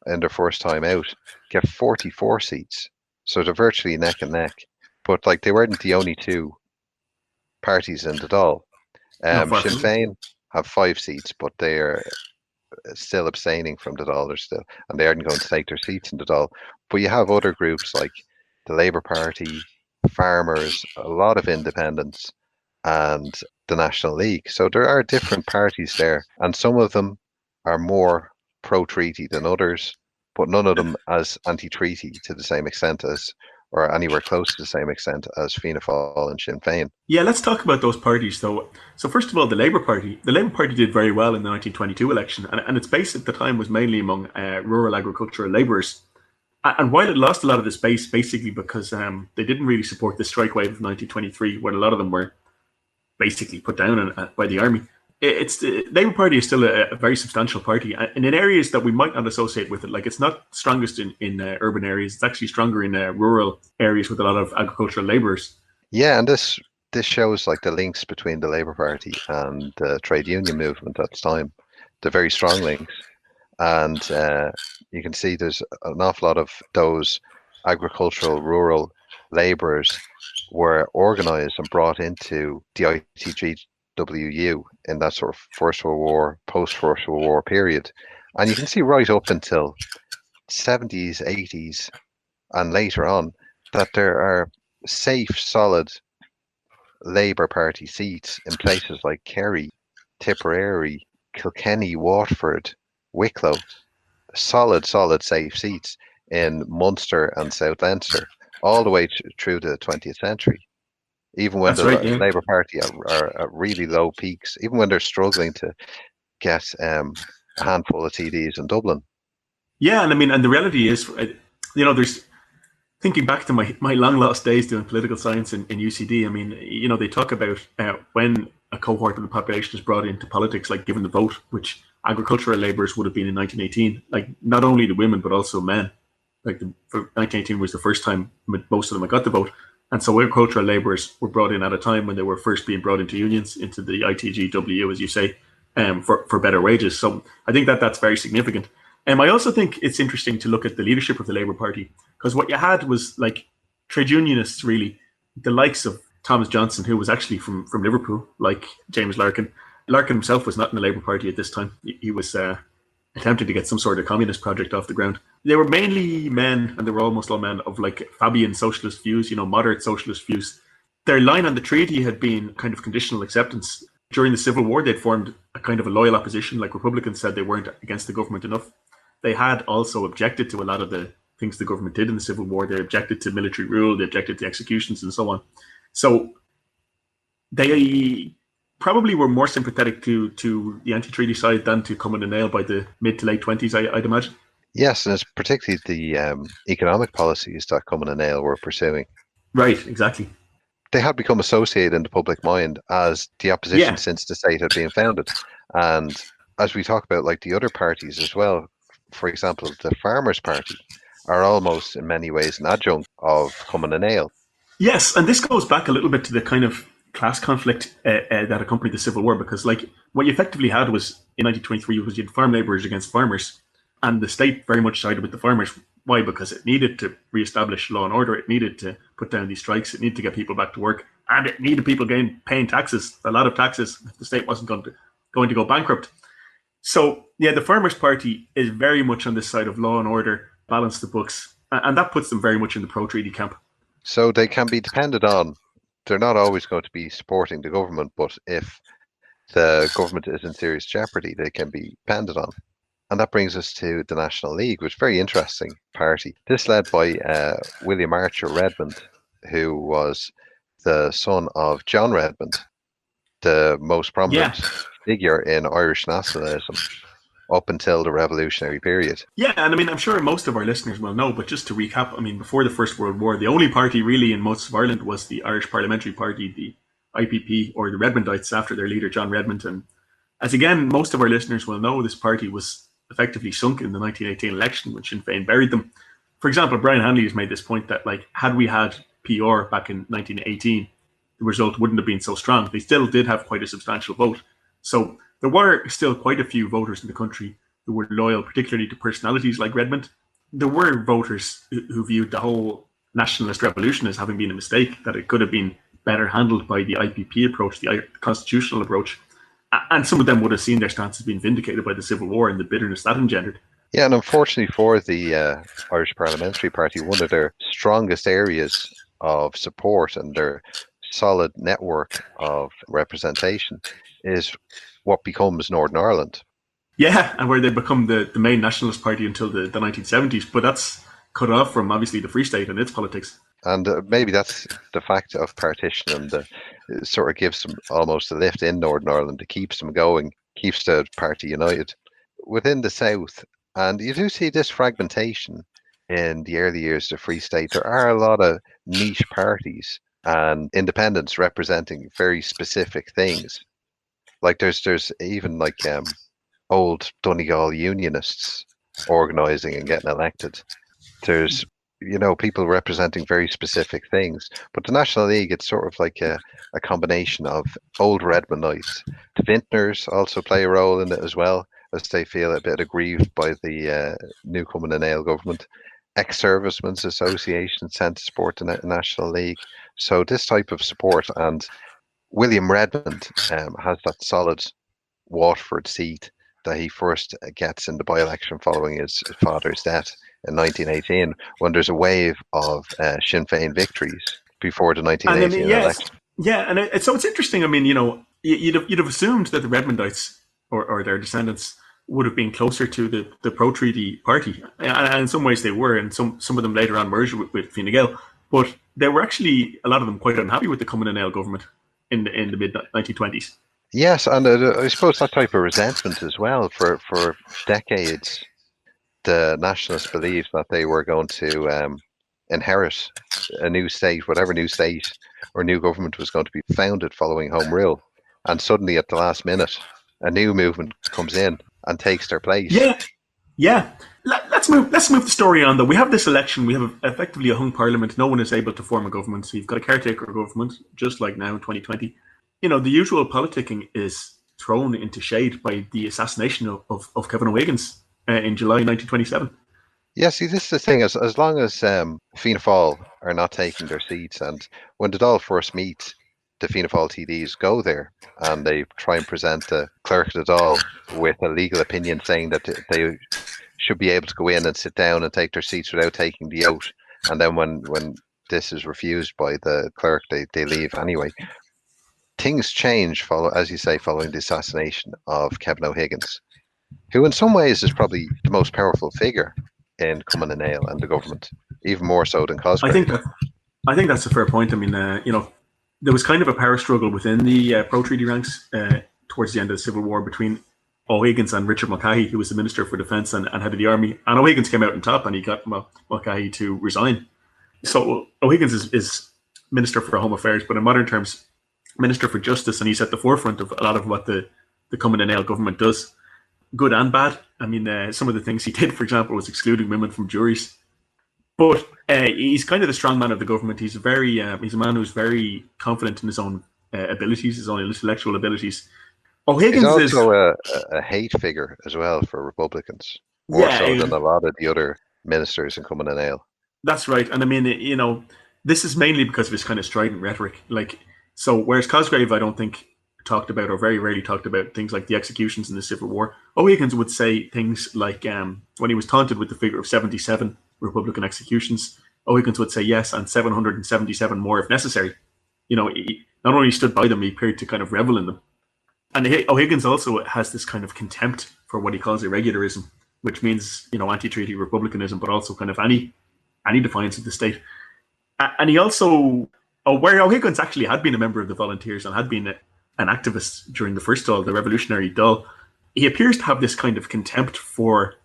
in their first time out, get 44 seats. So they're virtually neck and neck. But like, they weren't the only two parties in the Dáil. Sinn Féin have 5 seats, but they are still abstaining from the Dáil, and they aren't going to take their seats in the Dáil. But you have other groups like the Labour Party, Farmers, a lot of independents, and the National League. So there are different parties there, and some of them are more pro-treaty than others, but none of them as anti-treaty to the same extent as, or anywhere close to the same extent as, Fianna Fáil and Sinn Féin. Yeah, let's talk about those parties, though. So first of all, the Labour Party. The Labour Party did very well in the 1922 election, and its base at the time was mainly among rural agricultural labourers. And while it lost a lot of its base, basically because they didn't really support the strike wave of 1923, where a lot of them were basically put down by the army, the Labour Party is still a very substantial party, and in areas that we might not associate with it. Like, it's not strongest in urban areas. It's actually stronger in rural areas with a lot of agricultural labourers. Yeah, and this shows like the links between the Labour Party and the trade union movement at the time. The very strong links, and you can see there's an awful lot of those agricultural rural labourers were organised and brought into the ITGWU in that sort of First World War, post-First World War period. And you can see right up until 70s, 80s, and later on that there are safe, solid Labour Party seats in places like Kerry, Tipperary, Kilkenny, Waterford, Wicklow, solid, safe seats in Munster and South Leinster, all the way through the 20th century. Even when That's the right. Yeah. Labour Party are at really low peaks, even when they're struggling to get a handful of TDs in Dublin. Yeah, and I mean, and the reality is, there's thinking back to my long lost days doing political science in UCD. I mean, they talk about when a cohort of the population is brought into politics, like given the vote, which agricultural labourers would have been in 1918. Like not only the women but also men. Like 1918 was the first time most of them had got the vote, and so agricultural labourers were brought in at a time when they were first being brought into unions, into the ITGW, as you say, for better wages. So I think that's very significant. I also think it's interesting to look at the leadership of the Labour Party, because what you had was like trade unionists, really, the likes of Thomas Johnson, who was actually from Liverpool, like James Larkin. Larkin himself was not in the Labour Party at this time. He was attempting to get some sort of communist project off the ground. They were mainly men, and they were almost all men of like Fabian socialist views, moderate socialist views. Their line on the treaty had been kind of conditional acceptance. During the Civil War, they'd formed a kind of a loyal opposition. Like Republicans said they weren't against the government enough. They had also objected to a lot of the things the government did in the Civil War. They objected to military rule, they objected to executions, and so on. So they probably were more sympathetic to the anti-treaty side than to Cumann and Nail by the mid to late 20s, I'd imagine. Yes, and it's particularly the economic policies that Cumann and Nail were pursuing. Right, exactly. They had become associated in the public mind as the opposition Yeah. since the state had been founded. And as we talk about like the other parties as well, for example, the Farmers' Party are almost in many ways an adjunct of Cumann and Nail. Yes, and this goes back a little bit to the kind of class conflict that accompanied the Civil War, because like what you effectively had was in 1923 was you had farm labourers against farmers, and the state very much sided with the farmers. Why? Because it needed to re-establish law and order. It needed to put down these strikes. It needed to get people back to work, and it needed people paying taxes, a lot of taxes. If the state wasn't going to go bankrupt. So yeah, the Farmers' Party is very much on this side of law and order, balance the books, and that puts them very much in the pro-treaty camp. So they can be depended on. They're not always going to be supporting the government, but if the government is in serious jeopardy, they can be depended on. And that brings us to the National League, which is a very interesting party. This led by William Archer Redmond, who was the son of John Redmond, the most prominent figure in Irish nationalism up until the revolutionary period. Yeah, and I mean, I'm sure most of our listeners will know, but just to recap, I mean, before the First World War, the only party really in most of Ireland was the Irish Parliamentary Party, the IPP, or the Redmondites, after their leader, John Redmond. And as again, most of our listeners will know, this party was effectively sunk in the 1918 election when Sinn Féin buried them. For example, Brian Hanley has made this point that, like, had we had PR back in 1918, the result wouldn't have been so strong. They still did have quite a substantial vote. So there were still quite a few voters in the country who were loyal, particularly to personalities like Redmond. There were voters who viewed the whole nationalist revolution as having been a mistake, that it could have been better handled by the IPP approach, the constitutional approach. And some of them would have seen their stances being vindicated by the Civil War and the bitterness that engendered. Yeah, and unfortunately for the Irish Parliamentary Party, one of their strongest areas of support and their solid network of representation is what becomes Northern Ireland. Yeah, and where they become the main nationalist party until the 1970s, but that's cut off from obviously the Free State and its politics. And maybe that's the fact of partition, and it sort of gives them almost a lift in Northern Ireland. It keeps them going, keeps the party united. Within the South, and you do see this fragmentation in the early years of the Free State, there are a lot of niche parties and independents representing very specific things. Like there's even like old Donegal unionists organising and getting elected. There's people representing very specific things. But the National League, it's sort of like a combination of old Redmondites. The vintners also play a role in it as well, as they feel a bit aggrieved by the new Cumann na nGaedheal government. Ex-servicemen's association sent to support the National League. So this type of support, and William Redmond has that solid Waterford seat that he first gets in the by-election following his father's death in 1918, when there's a wave of Sinn Féin victories before the And I 1918 mean, yes, election. yeah, and so it's interesting. I mean, you'd have assumed that the Redmondites or their descendants would have been closer to the pro-treaty party, and in some ways they were, and some of them later on merged with Fine Gael, but they were actually, a lot of them, quite unhappy with the Cumann na nGaedheal government in the mid 1920s. Yes, and I suppose that type of resentment as well. For decades, the nationalists believed that they were going to inherit a new state, whatever new state or new government was going to be founded following Home Rule. And suddenly, at the last minute, a new movement comes in and takes their place. Yeah, yeah. Let's move the story on, though. We have this election. We have effectively a hung parliament. No one is able to form a government. So you've got a caretaker government, just like now in 2020. The usual politicking is thrown into shade by the assassination of Kevin O'Higgins in July 1927. Yeah, see, this is the thing. As long as Fianna Fáil are not taking their seats, and when the Dáil first meet, the Fianna Fáil TDs go there and they try and present the clerk of the Dáil with a legal opinion saying that they should be able to go in and sit down and take their seats without taking the oath. And then when this is refused by the clerk, they leave anyway. Things change, as you say, following the assassination of Kevin O'Higgins, who in some ways is probably the most powerful figure in Cumann na nGaedheal and the government, even more so than I Cosgrave. think that's a fair point. I mean, there was kind of a power struggle within the pro-treaty ranks towards the end of the Civil War between O'Higgins and Richard Mulcahy, who was the Minister for Defence and head of the army. And O'Higgins came out on top, and he got Mulcahy to resign. So O'Higgins is Minister for Home Affairs, but in modern terms, Minister for Justice, and he's at the forefront of a lot of what the Cumann na nGaedheal government does, good and bad. I mean, some of the things he did, for example, was excluding women from juries. But he's kind of the strong man of the government. He's he's a man who's very confident in his own abilities, his own intellectual abilities. O'Higgins he's also a hate figure as well for Republicans, more so than a lot of the other ministers in Cumann na nGaedheal. That's right. And I mean, this is mainly because of his kind of strident rhetoric. So whereas Cosgrave, I don't think, talked about, or very rarely talked about, things like the executions in the Civil War, O'Higgins would say things like, when he was taunted with the figure of 77 Republican executions, O'Higgins would say yes, and 777 more if necessary. He not only stood by them, he appeared to kind of revel in them. And O'Higgins also has this kind of contempt for what he calls irregularism, which means, anti-treaty republicanism, but also kind of any defiance of the state. And he also, where O'Higgins actually had been a member of the Volunteers and had been an activist during the first Dáil, the revolutionary Dáil, he appears to have this kind of contempt for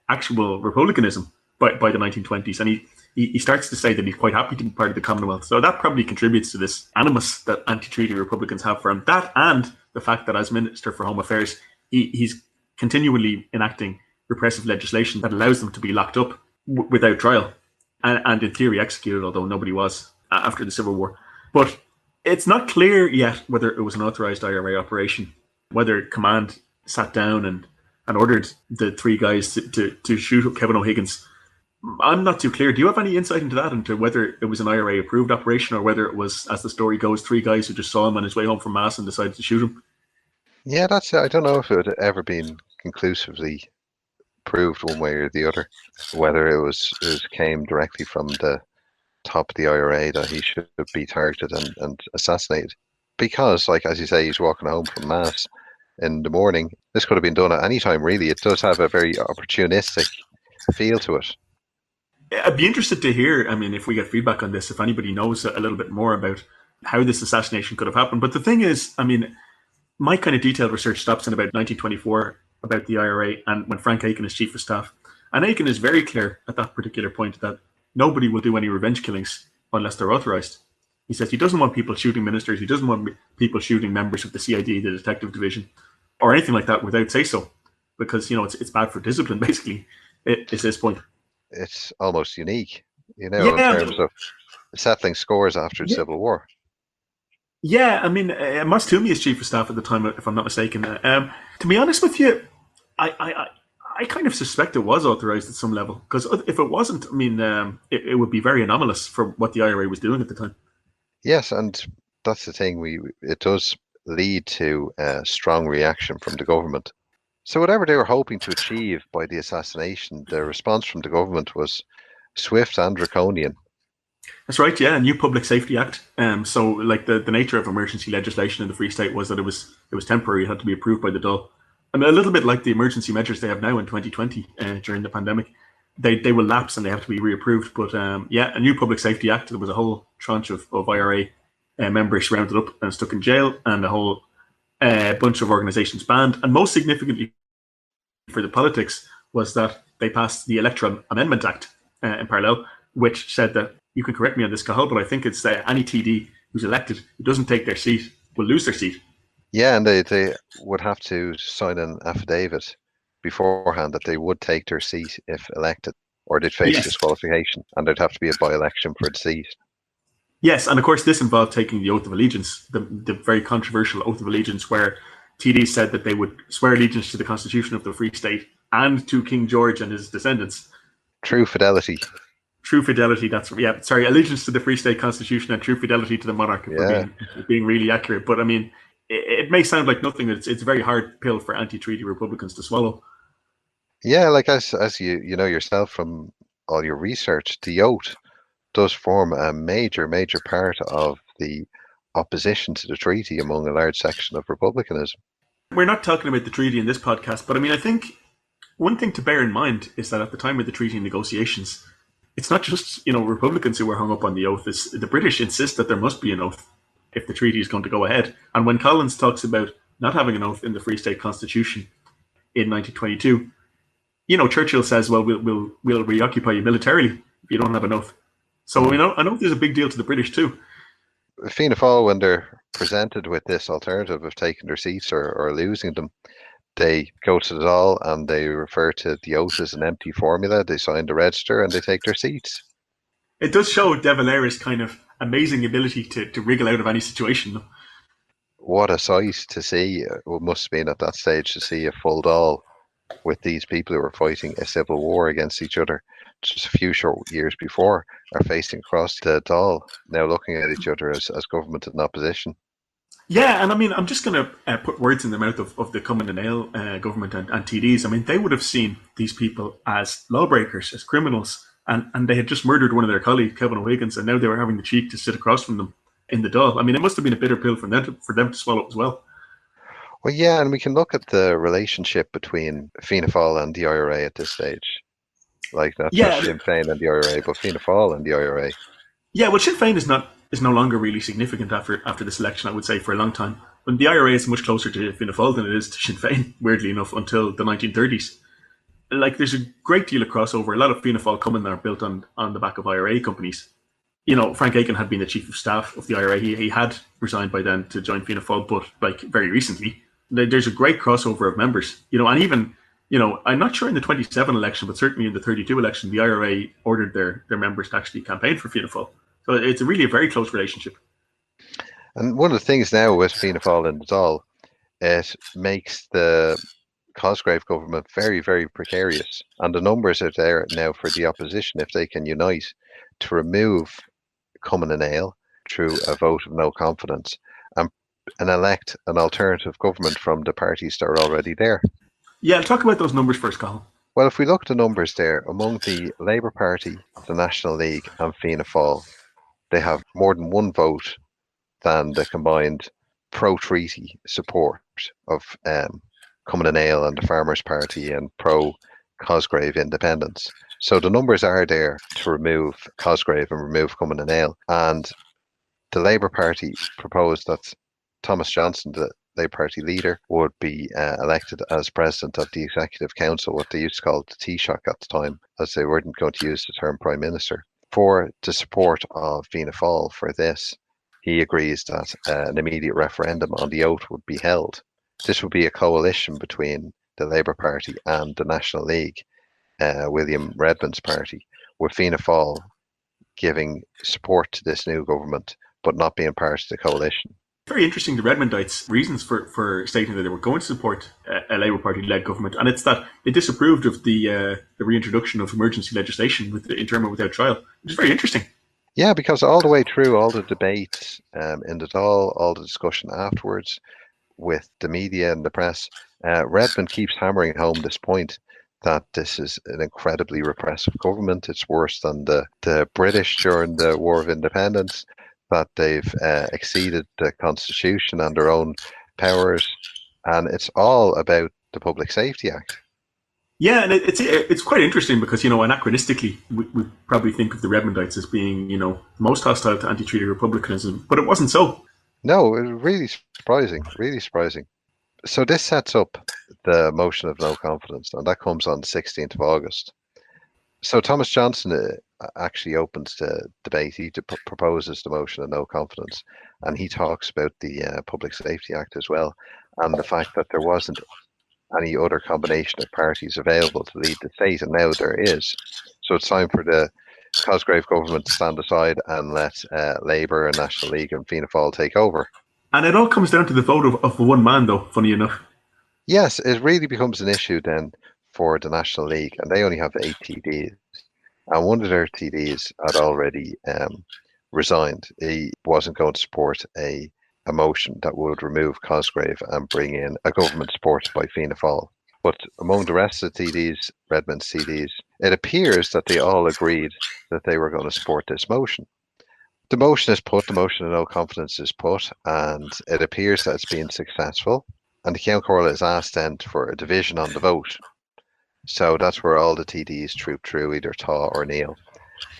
actual republicanism by the 1920s. And he starts to say that he's quite happy to be part of the Commonwealth. So that probably contributes to this animus that anti-treaty Republicans have for him. That, and the fact that as Minister for Home Affairs, he's continually enacting repressive legislation that allows them to be locked up without trial and in theory executed, although nobody was after the Civil War. But it's not clear yet whether it was an authorised IRA operation, whether command sat down and ordered the three guys to shoot Kevin O'Higgins. I'm not too clear. Do you have any insight into that, into whether it was an IRA approved operation or whether it was, as the story goes, three guys who just saw him on his way home from Mass and decided to shoot him? Yeah, that's it. I don't know if it had ever been conclusively proved one way or the other, whether it came directly from the top of the IRA that he should be targeted and assassinated. Because, as you say, he's walking home from Mass in the morning. This could have been done at any time, really. It does have a very opportunistic feel to it. I'd be interested to hear, if we get feedback on this, if anybody knows a little bit more about how this assassination could have happened. But the thing is, my kind of detailed research stops in about 1924 about the IRA and when Frank Aiken is Chief of Staff. And Aiken is very clear at that particular point that nobody will do any revenge killings unless they're authorised. He says he doesn't want people shooting ministers, he doesn't want people shooting members of the CID, the Detective Division, or anything like that without say-so. Because, it's bad for discipline, basically, is his point. It's almost unique in Yeah, terms of settling scores after the yeah, Civil War. yeah. I mean, Moss Toomey is chief of staff at the time, if I'm not mistaken. To be honest with you, I, I, I I kind of suspect it was authorized at some level because if it wasn't, I mean, it would be very anomalous for what the IRA was doing at the time. Yes, and that's the thing. It does lead to a strong reaction from the government. So whatever they were hoping to achieve by the assassination, the response from the government was swift and draconian. That's right, yeah, a new Public Safety Act. So like the nature of emergency legislation in the Free State was that it was temporary, it had to be approved by the Dáil. I mean, a little bit like the emergency measures they have now in 2020 during the pandemic. They will lapse and they have to be reapproved. But yeah, a new Public Safety Act. There was a whole tranche of IRA members rounded up and stuck in jail, and a whole bunch of organisations banned. And most significantly for the politics was that they passed the Electoral Amendment Act in parallel, which said that you can correct me on this, Cathal, but I think it's any TD who's elected who doesn't take their seat will lose their seat. Yeah, and they would have to sign an affidavit beforehand that they would take their seat if elected, or they'd face Yes. disqualification, and there'd have to be a by-election for the seat. Yes, and of course this involved taking the oath of allegiance, the very controversial oath of allegiance, where TD said that they would swear allegiance to the Constitution of the Free State and to King George and his descendants. True fidelity. True fidelity. That's allegiance to the Free State Constitution and true fidelity to the monarch. If Yeah. we're being really accurate, but I mean, it may sound like nothing. It's a very hard pill for anti-treaty Republicans to swallow. Yeah, like as you know yourself from all your research, the oath does form a major part of the opposition to the treaty among a large section of republicanism. We're not talking about the treaty in this podcast, but I mean, I think one thing to bear in mind is that at the time of the treaty negotiations, it's not just Republicans who were hung up on the oath. It's the British insist that there must be an oath if the treaty is going to go ahead. And when Collins talks about not having an oath in the Free State Constitution in 1922, Churchill says, "Well, we'll reoccupy you militarily if you don't have an oath." So an oath is a big deal to the British too. Fianna Fáil, when they're presented with this alternative of taking their seats or losing them, they go to the Dáil and they refer to the oath as an empty formula. They sign the register and they take their seats. It does show De Valera's kind of amazing ability to wriggle out of any situation. What a sight to see. It must have been at that stage to see a full Dáil with these people who were fighting a civil war against each other just a few short years before are facing across the Dáil, now looking at each other as government and opposition. Yeah, and I mean, I'm just going to put words in the mouth of the Cumann and Ale government and TDs. I mean, they would have seen these people as lawbreakers, as criminals, and they had just murdered one of their colleagues, Kevin O'Higgins, and now they were having the cheek to sit across from them in the Dáil. I mean, it must have been a bitter pill for them to swallow as well. Well, yeah, and we can look at the relationship between Fianna Fáil and the IRA at this stage. Like, not just Sinn Féin and the IRA, but Fianna Fáil and the IRA. Yeah, well, Sinn Féin is no longer really significant after this election, I would say, for a long time. But the IRA is much closer to Fianna Fáil than it is to Sinn Féin, weirdly enough, until the 1930s. Like, there's a great deal of crossover. A lot of Fianna Fáil coming are built on the back of IRA companies. Frank Aiken had been the chief of staff of the IRA. He had resigned by then to join Fianna Fáil, but like very recently, there's a great crossover of members. And even I'm not sure in the 27 election, but certainly in the 32 election, the IRA ordered their members to actually campaign for Fianna Fáil. So it's really a very close relationship. And one of the things now with Fianna Fáil and the Dáil, it makes the Cosgrave government very precarious. And the numbers are there now for the opposition, if they can unite, to remove Cumann and Ale through a vote of no confidence and elect an alternative government from the parties that are already there. Yeah, I'll talk about those numbers first, Cathal. Well, if we look at the numbers there, among the Labour Party, the National League and Fianna Fáil, they have more than one vote than the combined pro-treaty support of Cumann and Ale and the Farmers' Party and pro-Cosgrave independence. So the numbers are there to remove Cosgrave and remove Cumann and Ale. And the Labour Party proposed that Thomas Johnson, the Labour Party leader, would be elected as president of the Executive Council, what they used to call the Taoiseach at the time, as they weren't going to use the term Prime Minister. For the support of Fianna Fáil for this, he agrees that an immediate referendum on the oath would be held. This would be a coalition between the Labour Party and the National League, William Redmond's party, with Fianna Fáil giving support to this new government, but not being part of the coalition. Very interesting, the Redmondites' reasons for stating that they were going to support a Labour Party-led government, and it's that they disapproved of the reintroduction of emergency legislation with the interim without trial, which is very interesting. Yeah, because all the way through, all the debates in the Dáil, all the discussion afterwards with the media and the press, Redmond keeps hammering home this point that this is an incredibly repressive government. It's worse than the British during the War of Independence, that they've exceeded the Constitution and their own powers, and it's all about the Public Safety Act. Yeah, and it's quite interesting because, anachronistically, we probably think of the Redmondites as being, most hostile to anti-treaty republicanism, but it wasn't so. No, it was really surprising, really surprising. So this sets up the motion of no confidence, and that comes on the 16th of August. So Thomas Johnson actually opens the debate. He proposes the motion of no confidence, and he talks about the Public Safety Act as well, and the fact that there wasn't any other combination of parties available to lead the state, and now there is. So it's time for the Cosgrave government to stand aside and let Labour and National League and Fianna Fáil take over. And it all comes down to the vote of one man, though, funny enough. Yes, it really becomes an issue then for the National League, and they only have 8 TDs. And one of their TDs had already resigned. He wasn't going to support a motion that would remove Cosgrave and bring in a government supported by Fianna Fáil. But among the rest of the TDs, Redmond's TDs, it appears that they all agreed that they were going to support this motion. The motion is put, the motion of no confidence is put, and it appears that it's been successful. And the Ceann Comhairle is asked then for a division on the vote. So that's where all the TDs troop through, either Tá or Neil.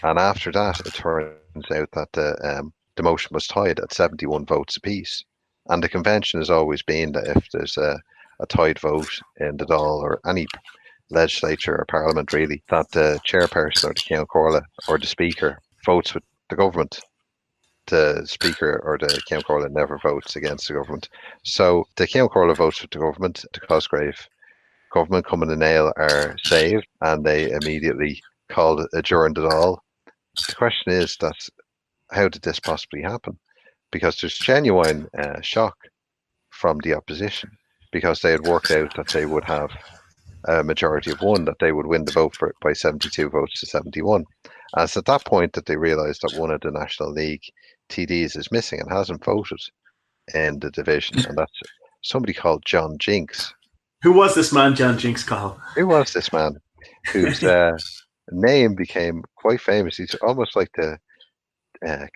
And after that, it turns out that the motion was tied at 71 votes apiece. And the convention has always been that if there's a tied vote in the Dáil or any legislature or parliament really, that the chairperson or the Ceann Comhairle or the speaker votes with the government. The speaker or the Ceann Comhairle never votes against the government. So the Ceann Comhairle votes with the government. The Cosgrave government coming to Dáil are saved, and they immediately called adjourned it all. The question is that how did this possibly happen? Because there's genuine shock from the opposition, because they had worked out that they would have a majority of one, that they would win the vote by 72 votes to 71. And it's at that point that they realised that one of the National League TDs is missing and hasn't voted in the division, and that's somebody called John Jinks. Who was this man, John Jinks, Cathal? Who was this man whose name became quite famous? He's almost like the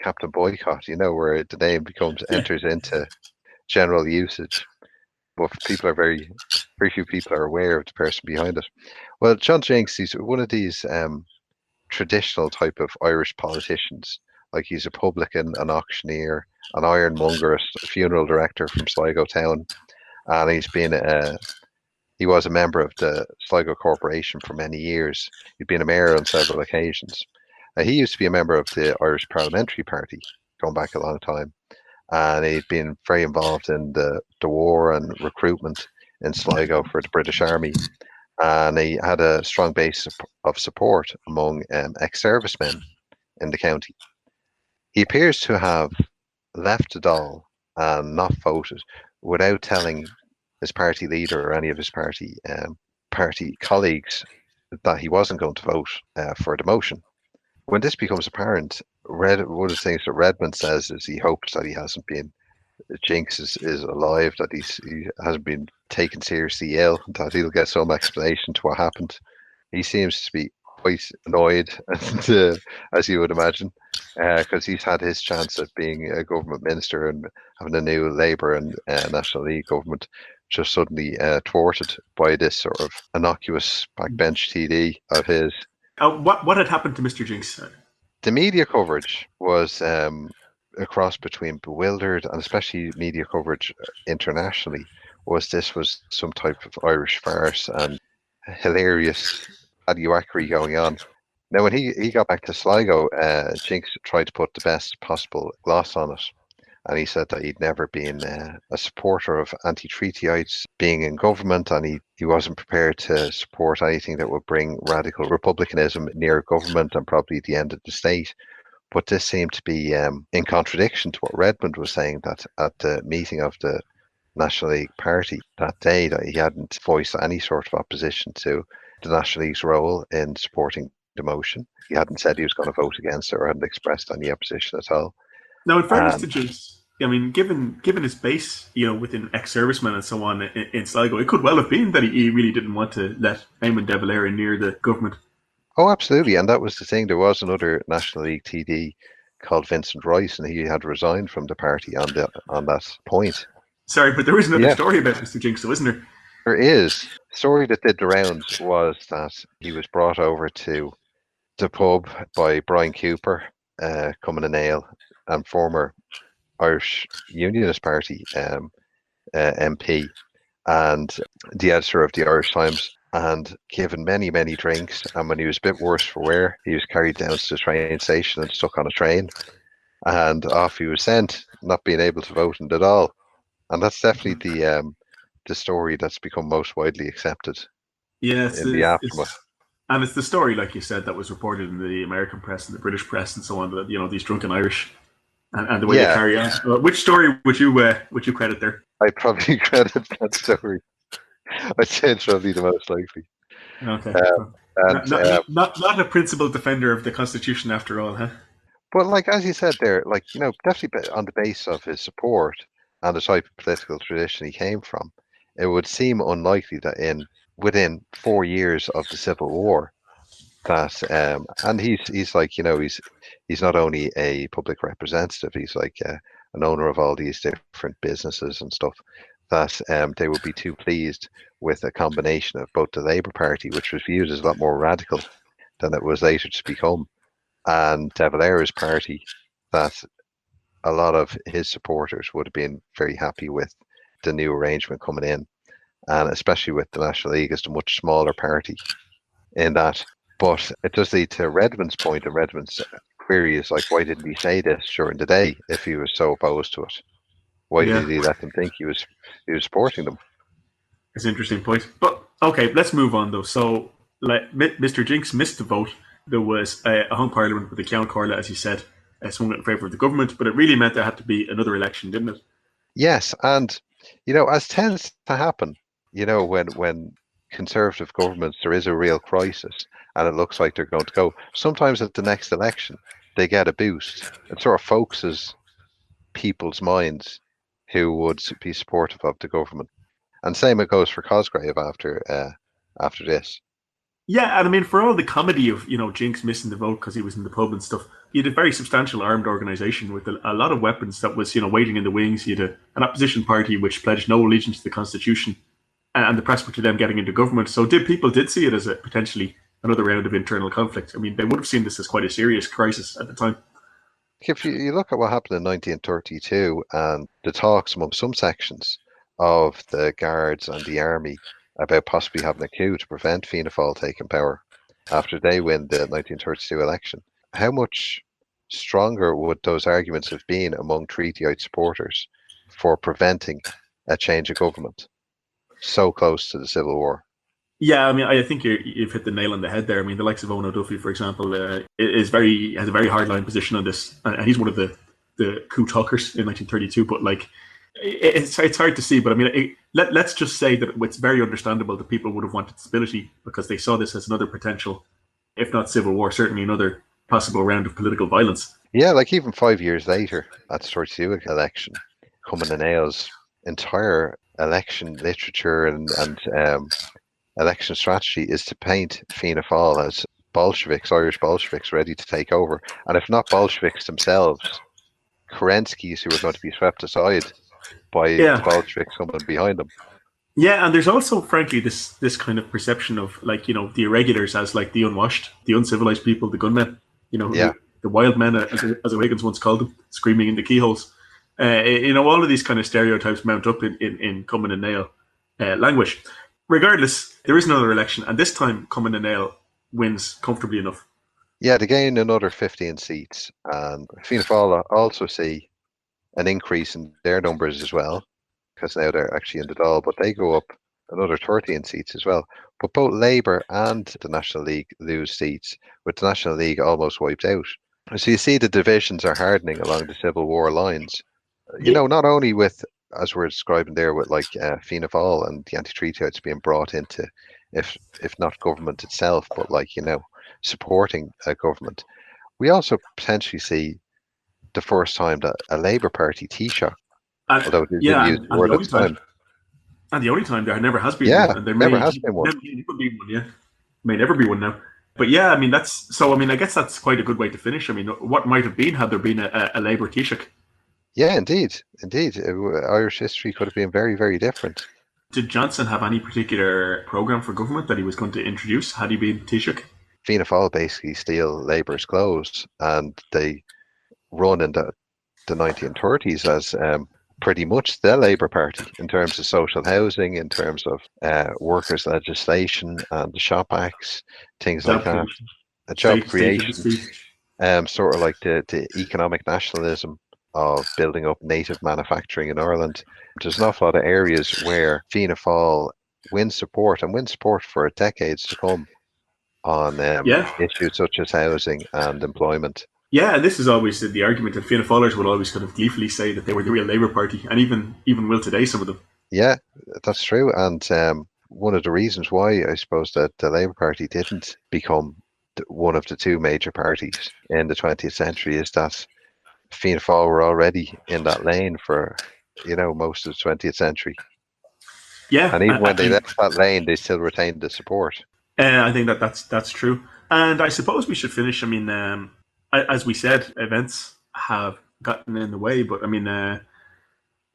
Captain Boycott, where the name enters into general usage, but very few people are aware of the person behind it. Well, John Jinks, he's one of these traditional type of Irish politicians. Like, he's a publican, an auctioneer, an ironmonger, a funeral director from Sligo town, and he was a member of the Sligo Corporation for many years. He'd been a mayor on several occasions. He used to be a member of the Irish Parliamentary Party, going back a long time. And he'd been very involved in the war and recruitment in Sligo for the British Army. And he had a strong base of support among ex-servicemen in the county. He appears to have left the Dáil and not voted without telling his party leader or any of his party colleagues that he wasn't going to vote for the motion. When this becomes apparent, one of the things that Redmond says is he hopes that Jinks is alive, that he hasn't been taken seriously ill, that he'll get some explanation to what happened. He seems to be quite annoyed, as you would imagine, because he's had his chance at being a government minister and having a new Labour and National League government just suddenly thwarted by this sort of innocuous backbench TD of his. What had happened to Mr. Jinks? The media coverage was a cross between bewildered and especially media coverage internationally was some type of Irish farce and hilarious adultery going on. Now, when he got back to Sligo, Jinks tried to put the best possible gloss on it. And he said that he'd never been a supporter of anti-treatyites being in government, and he wasn't prepared to support anything that would bring radical republicanism near government and probably the end of the state. But this seemed to be in contradiction to what Redmond was saying, that at the meeting of the National League Party that day, that he hadn't voiced any sort of opposition to the National League's role in supporting the motion. He hadn't said he was going to vote against it or hadn't expressed any opposition at all. Now, in fairness to Jinks, I mean, given his base, within ex-servicemen and so on in Sligo, it could well have been that he really didn't want to let Eamon de Valera near the government. Oh, absolutely. And that was the thing. There was another National League TD called Vincent Rice, and he had resigned from the party on that point. Sorry, but there is another story about Mr. Jinks, though, isn't there? There is. The story that did the rounds was that he was brought over to the pub by Brian Cooper, Cumann and Ale, and former Irish Unionist Party MP, and the editor of the Irish Times, and given many, many drinks. And when he was a bit worse for wear, he was carried down to the train station and stuck on a train, and off he was sent, not being able to vote at all. And that's definitely the story that's become most widely accepted. Yes, in the aftermath. And it's the story, like you said, that was reported in the American press and the British press and so on, that these drunken Irish and the way they carry on. Which story would you credit there? I'd probably credit that story. I'd say it's probably the most likely. Okay. Not a principled defender of the Constitution after all, huh? But like, as you said there, definitely on the basis of his support and the type of political tradition he came from, it would seem unlikely that within 4 years of the Civil War, that and he's not only a public representative, he's like an owner of all these different businesses and stuff, that they would be too pleased with a combination of both the Labour Party, which was viewed as a lot more radical than it was later to become, and De Valera's party, that a lot of his supporters would have been very happy with the new arrangement coming in, and especially with the National League as the much smaller party in that. But it does lead to Redmond's point, and Redmond's query is like, why didn't he say this during the day if he was so opposed to it? Why did he let them think he was supporting them? It's an interesting point. But okay, let's move on though. So, like, Mr. Jinks missed the vote. There was a hung parliament with the Count Corla, as you said, swung in favour of the government, but it really meant there had to be another election, didn't it? Yes, and as tends to happen, when Conservative governments, there is a real crisis and it looks like they're going to go, sometimes at the next election they get a boost. It sort of focuses people's minds who would be supportive of the government. And same it goes for Cosgrave after this. Yeah, and I mean, for all the comedy of Jinks missing the vote because he was in the pub and stuff, he had a very substantial armed organisation with a lot of weapons that was waiting in the wings. He had an opposition party which pledged no allegiance to the Constitution, and the prospect of them getting into government. So people did see it as a potentially another round of internal conflict. I mean, they would have seen this as quite a serious crisis at the time. If you look at what happened in 1932 and the talks among some sections of the Guards and the Army about possibly having a coup to prevent Fianna Fáil taking power after they win the 1932 election, how much stronger would those arguments have been among treatyite supporters for preventing a change of government so close to the Civil War? Yeah, I mean, I think you've hit the nail on the head there. I mean, the likes of Owen O'Duffy, for example, has a very hardline position on this, and he's one of the coup talkers in 1932. But like, it's hard to see. But I mean, let's just say that it's very understandable that people would have wanted stability because they saw this as another potential, if not civil war, certainly another possible round of political violence. Yeah, like even 5 years later at the 32 election, Cumann and Ale's entire election literature and election strategy is to paint Fianna Fáil as Bolsheviks, Irish Bolsheviks ready to take over. And if not Bolsheviks themselves, Kerenskys who are going to be swept aside by the Bolsheviks coming behind them. Yeah, and there's also, frankly, this kind of perception of like, the irregulars as like the unwashed, the uncivilized people, the gunmen, the wild men, as O'Higgins once called them, screaming in the keyholes. All of these kind of stereotypes mount up in Cumann and Nail language. Regardless, there is another election, and this time Cumann and Nail wins comfortably enough. Yeah, they gain another 15 seats, and Fianna Fáil also see an increase in their numbers as well, because now they're actually in the Dáil, but they go up another 13 seats as well. But both Labour and the National League lose seats, with the National League almost wiped out So you see the divisions are hardening along the Civil War lines. Yeah, Not only with, as we're describing there, with like Fianna Fáil and the anti-treaty being brought into, if not government itself, but like, supporting a government. We also potentially see the first time that a Labour Party Taoiseach, although they didn't use the and word at the time. the only time there never has been one, Yeah, and there never may has been one. never be one. Yeah, may never be one now. But yeah, I mean that's so. I mean, I guess that's quite a good way to finish. I mean, what might have been had there been a Labour Taoiseach? Yeah, indeed, indeed. Irish history could have been very, very different. Did Johnson have any particular program for government that he was going to introduce had he been Taoiseach? Fianna Fáil basically steal Labour's clothes, and they run in the 1930s as pretty much the Labour Party in terms of social housing, in terms of workers' legislation and the Shop Acts, things like Job that. creation, A job state creation, industry. sort of like the economic nationalism of building up native manufacturing in Ireland. There's an awful lot of areas where Fianna Fáil win support for decades to come on Yeah, issues such as housing and employment. yeah, and this is always the argument that Fianna Fáilers will always kind of gleefully say that they were the real Labour Party, and even will today, some of them. Yeah, that's true. And one of the reasons why I suppose that the Labour Party didn't become one of the two major parties in the 20th century is that Fianna Fáil were already in that lane for, most of the 20th century. Yeah, And even when they left that lane, they still retained the support. I think that's true. And I suppose we should finish. I mean, as we said, events have gotten in the way, but I mean,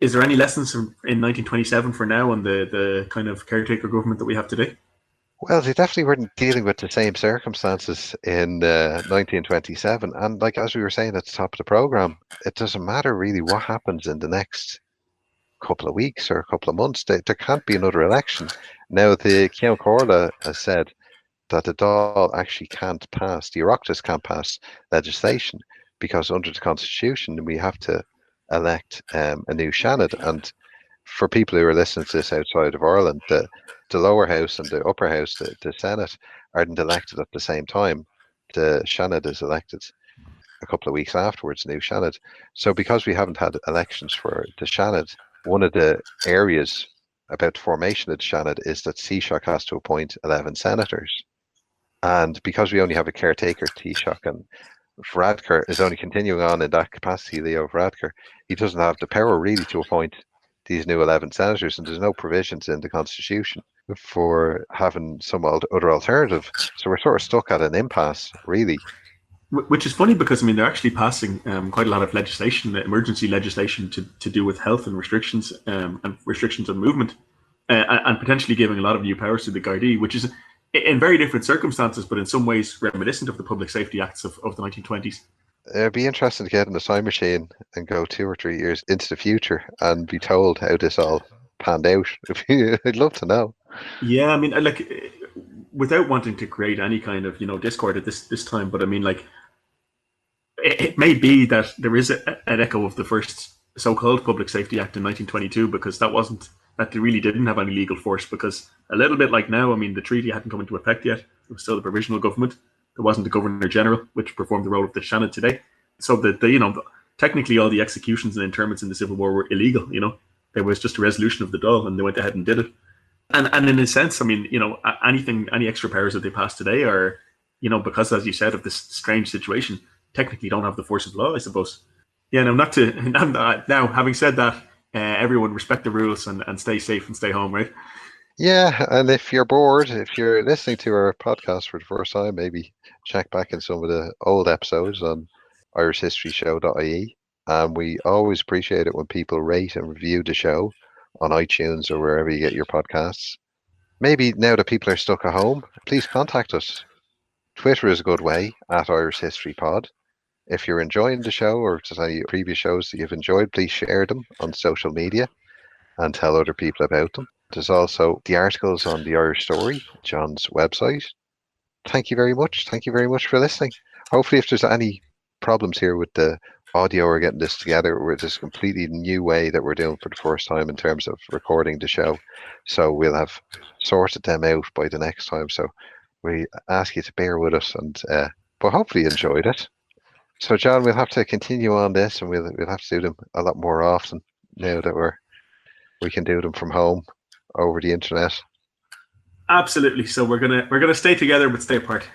is there any lessons in 1927 for now on the kind of caretaker government that we have today? Well, they definitely weren't dealing with the same circumstances in 1927. And like as we were saying at the top of the program, it doesn't matter really what happens in the next couple of weeks or a couple of months. There can't be another election. Now, the Ceann Comhairle has said that the Dáil actually can't pass, the Oireachtas can't pass legislation because under the Constitution we have to elect a new Seanad. And for people who are listening to this outside of Ireland, the lower house and the upper house, the Senate, aren't elected at the same time. The Seanad is elected a couple of weeks afterwards, new Seanad. So because we haven't had elections for the Seanad, one of the areas about the formation of the Seanad is that Taoiseach has to appoint 11 senators. And because we only have a caretaker Taoiseach and Varadkar is only continuing on in that capacity, Leo Varadkar, he doesn't have the power really to appoint these new 11 senators, and there's no provisions in the Constitution for having some other alternative. So we're sort of stuck at an impasse, really. Which is funny because I mean they're actually passing quite a lot of legislation, emergency legislation to do with health and restrictions on movement, and potentially giving a lot of new powers to the Gardaí, which is in very different circumstances, but in some ways reminiscent of the Public Safety Acts of the 1920s. It'd be interesting to get in a time machine and go 2 or 3 years into the future and be told how this all panned out. I'd love to know. Yeah, I mean, like without wanting to create any kind of discord at this time, but I mean, like it may be that there is an echo of the first so-called Public Safety Act in 1922 because that really didn't have any legal force because a little bit like now, I mean, the treaty hadn't come into effect yet. It was still a provisional government. There wasn't a Governor General, which performed the role of the Seanad today. So technically all the executions and interments in the Civil War were illegal. There was just a resolution of the Dáil, and they went ahead and did it. And in a sense, I mean, any extra powers that they pass today are, because as you said of this strange situation, technically don't have the force of law, I suppose. Yeah, no, not to. Now, having said that, everyone respect the rules and stay safe and stay home, right? Yeah, and if you're bored, if you're listening to our podcast for the first time, maybe check back in some of the old episodes on irishhistoryshow.ie. And we always appreciate it when people rate and review the show on iTunes or wherever you get your podcasts. Maybe now that people are stuck at home, please contact us. Twitter is a good way, at Irish History Pod. If you're enjoying the show or just any previous shows that you've enjoyed, please share them on social media and tell other people about them. There's also the articles on the Irish Story, John's website. Thank you very much. Thank you very much for listening. Hopefully, if there's any problems here with the audio or getting this together, with this completely new way that we're doing for the first time in terms of recording the show. So we'll have sorted them out by the next time. So we ask you to bear with us, and but hopefully you enjoyed it. So, John, we'll have to continue on this, and we'll have to do them a lot more often now that we can do them from home over the internet. Absolutely. So we're gonna stay together but stay apart.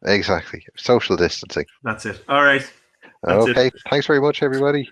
Exactly. Social distancing. That's it. All right. That's Okay. it. Thanks very much, everybody.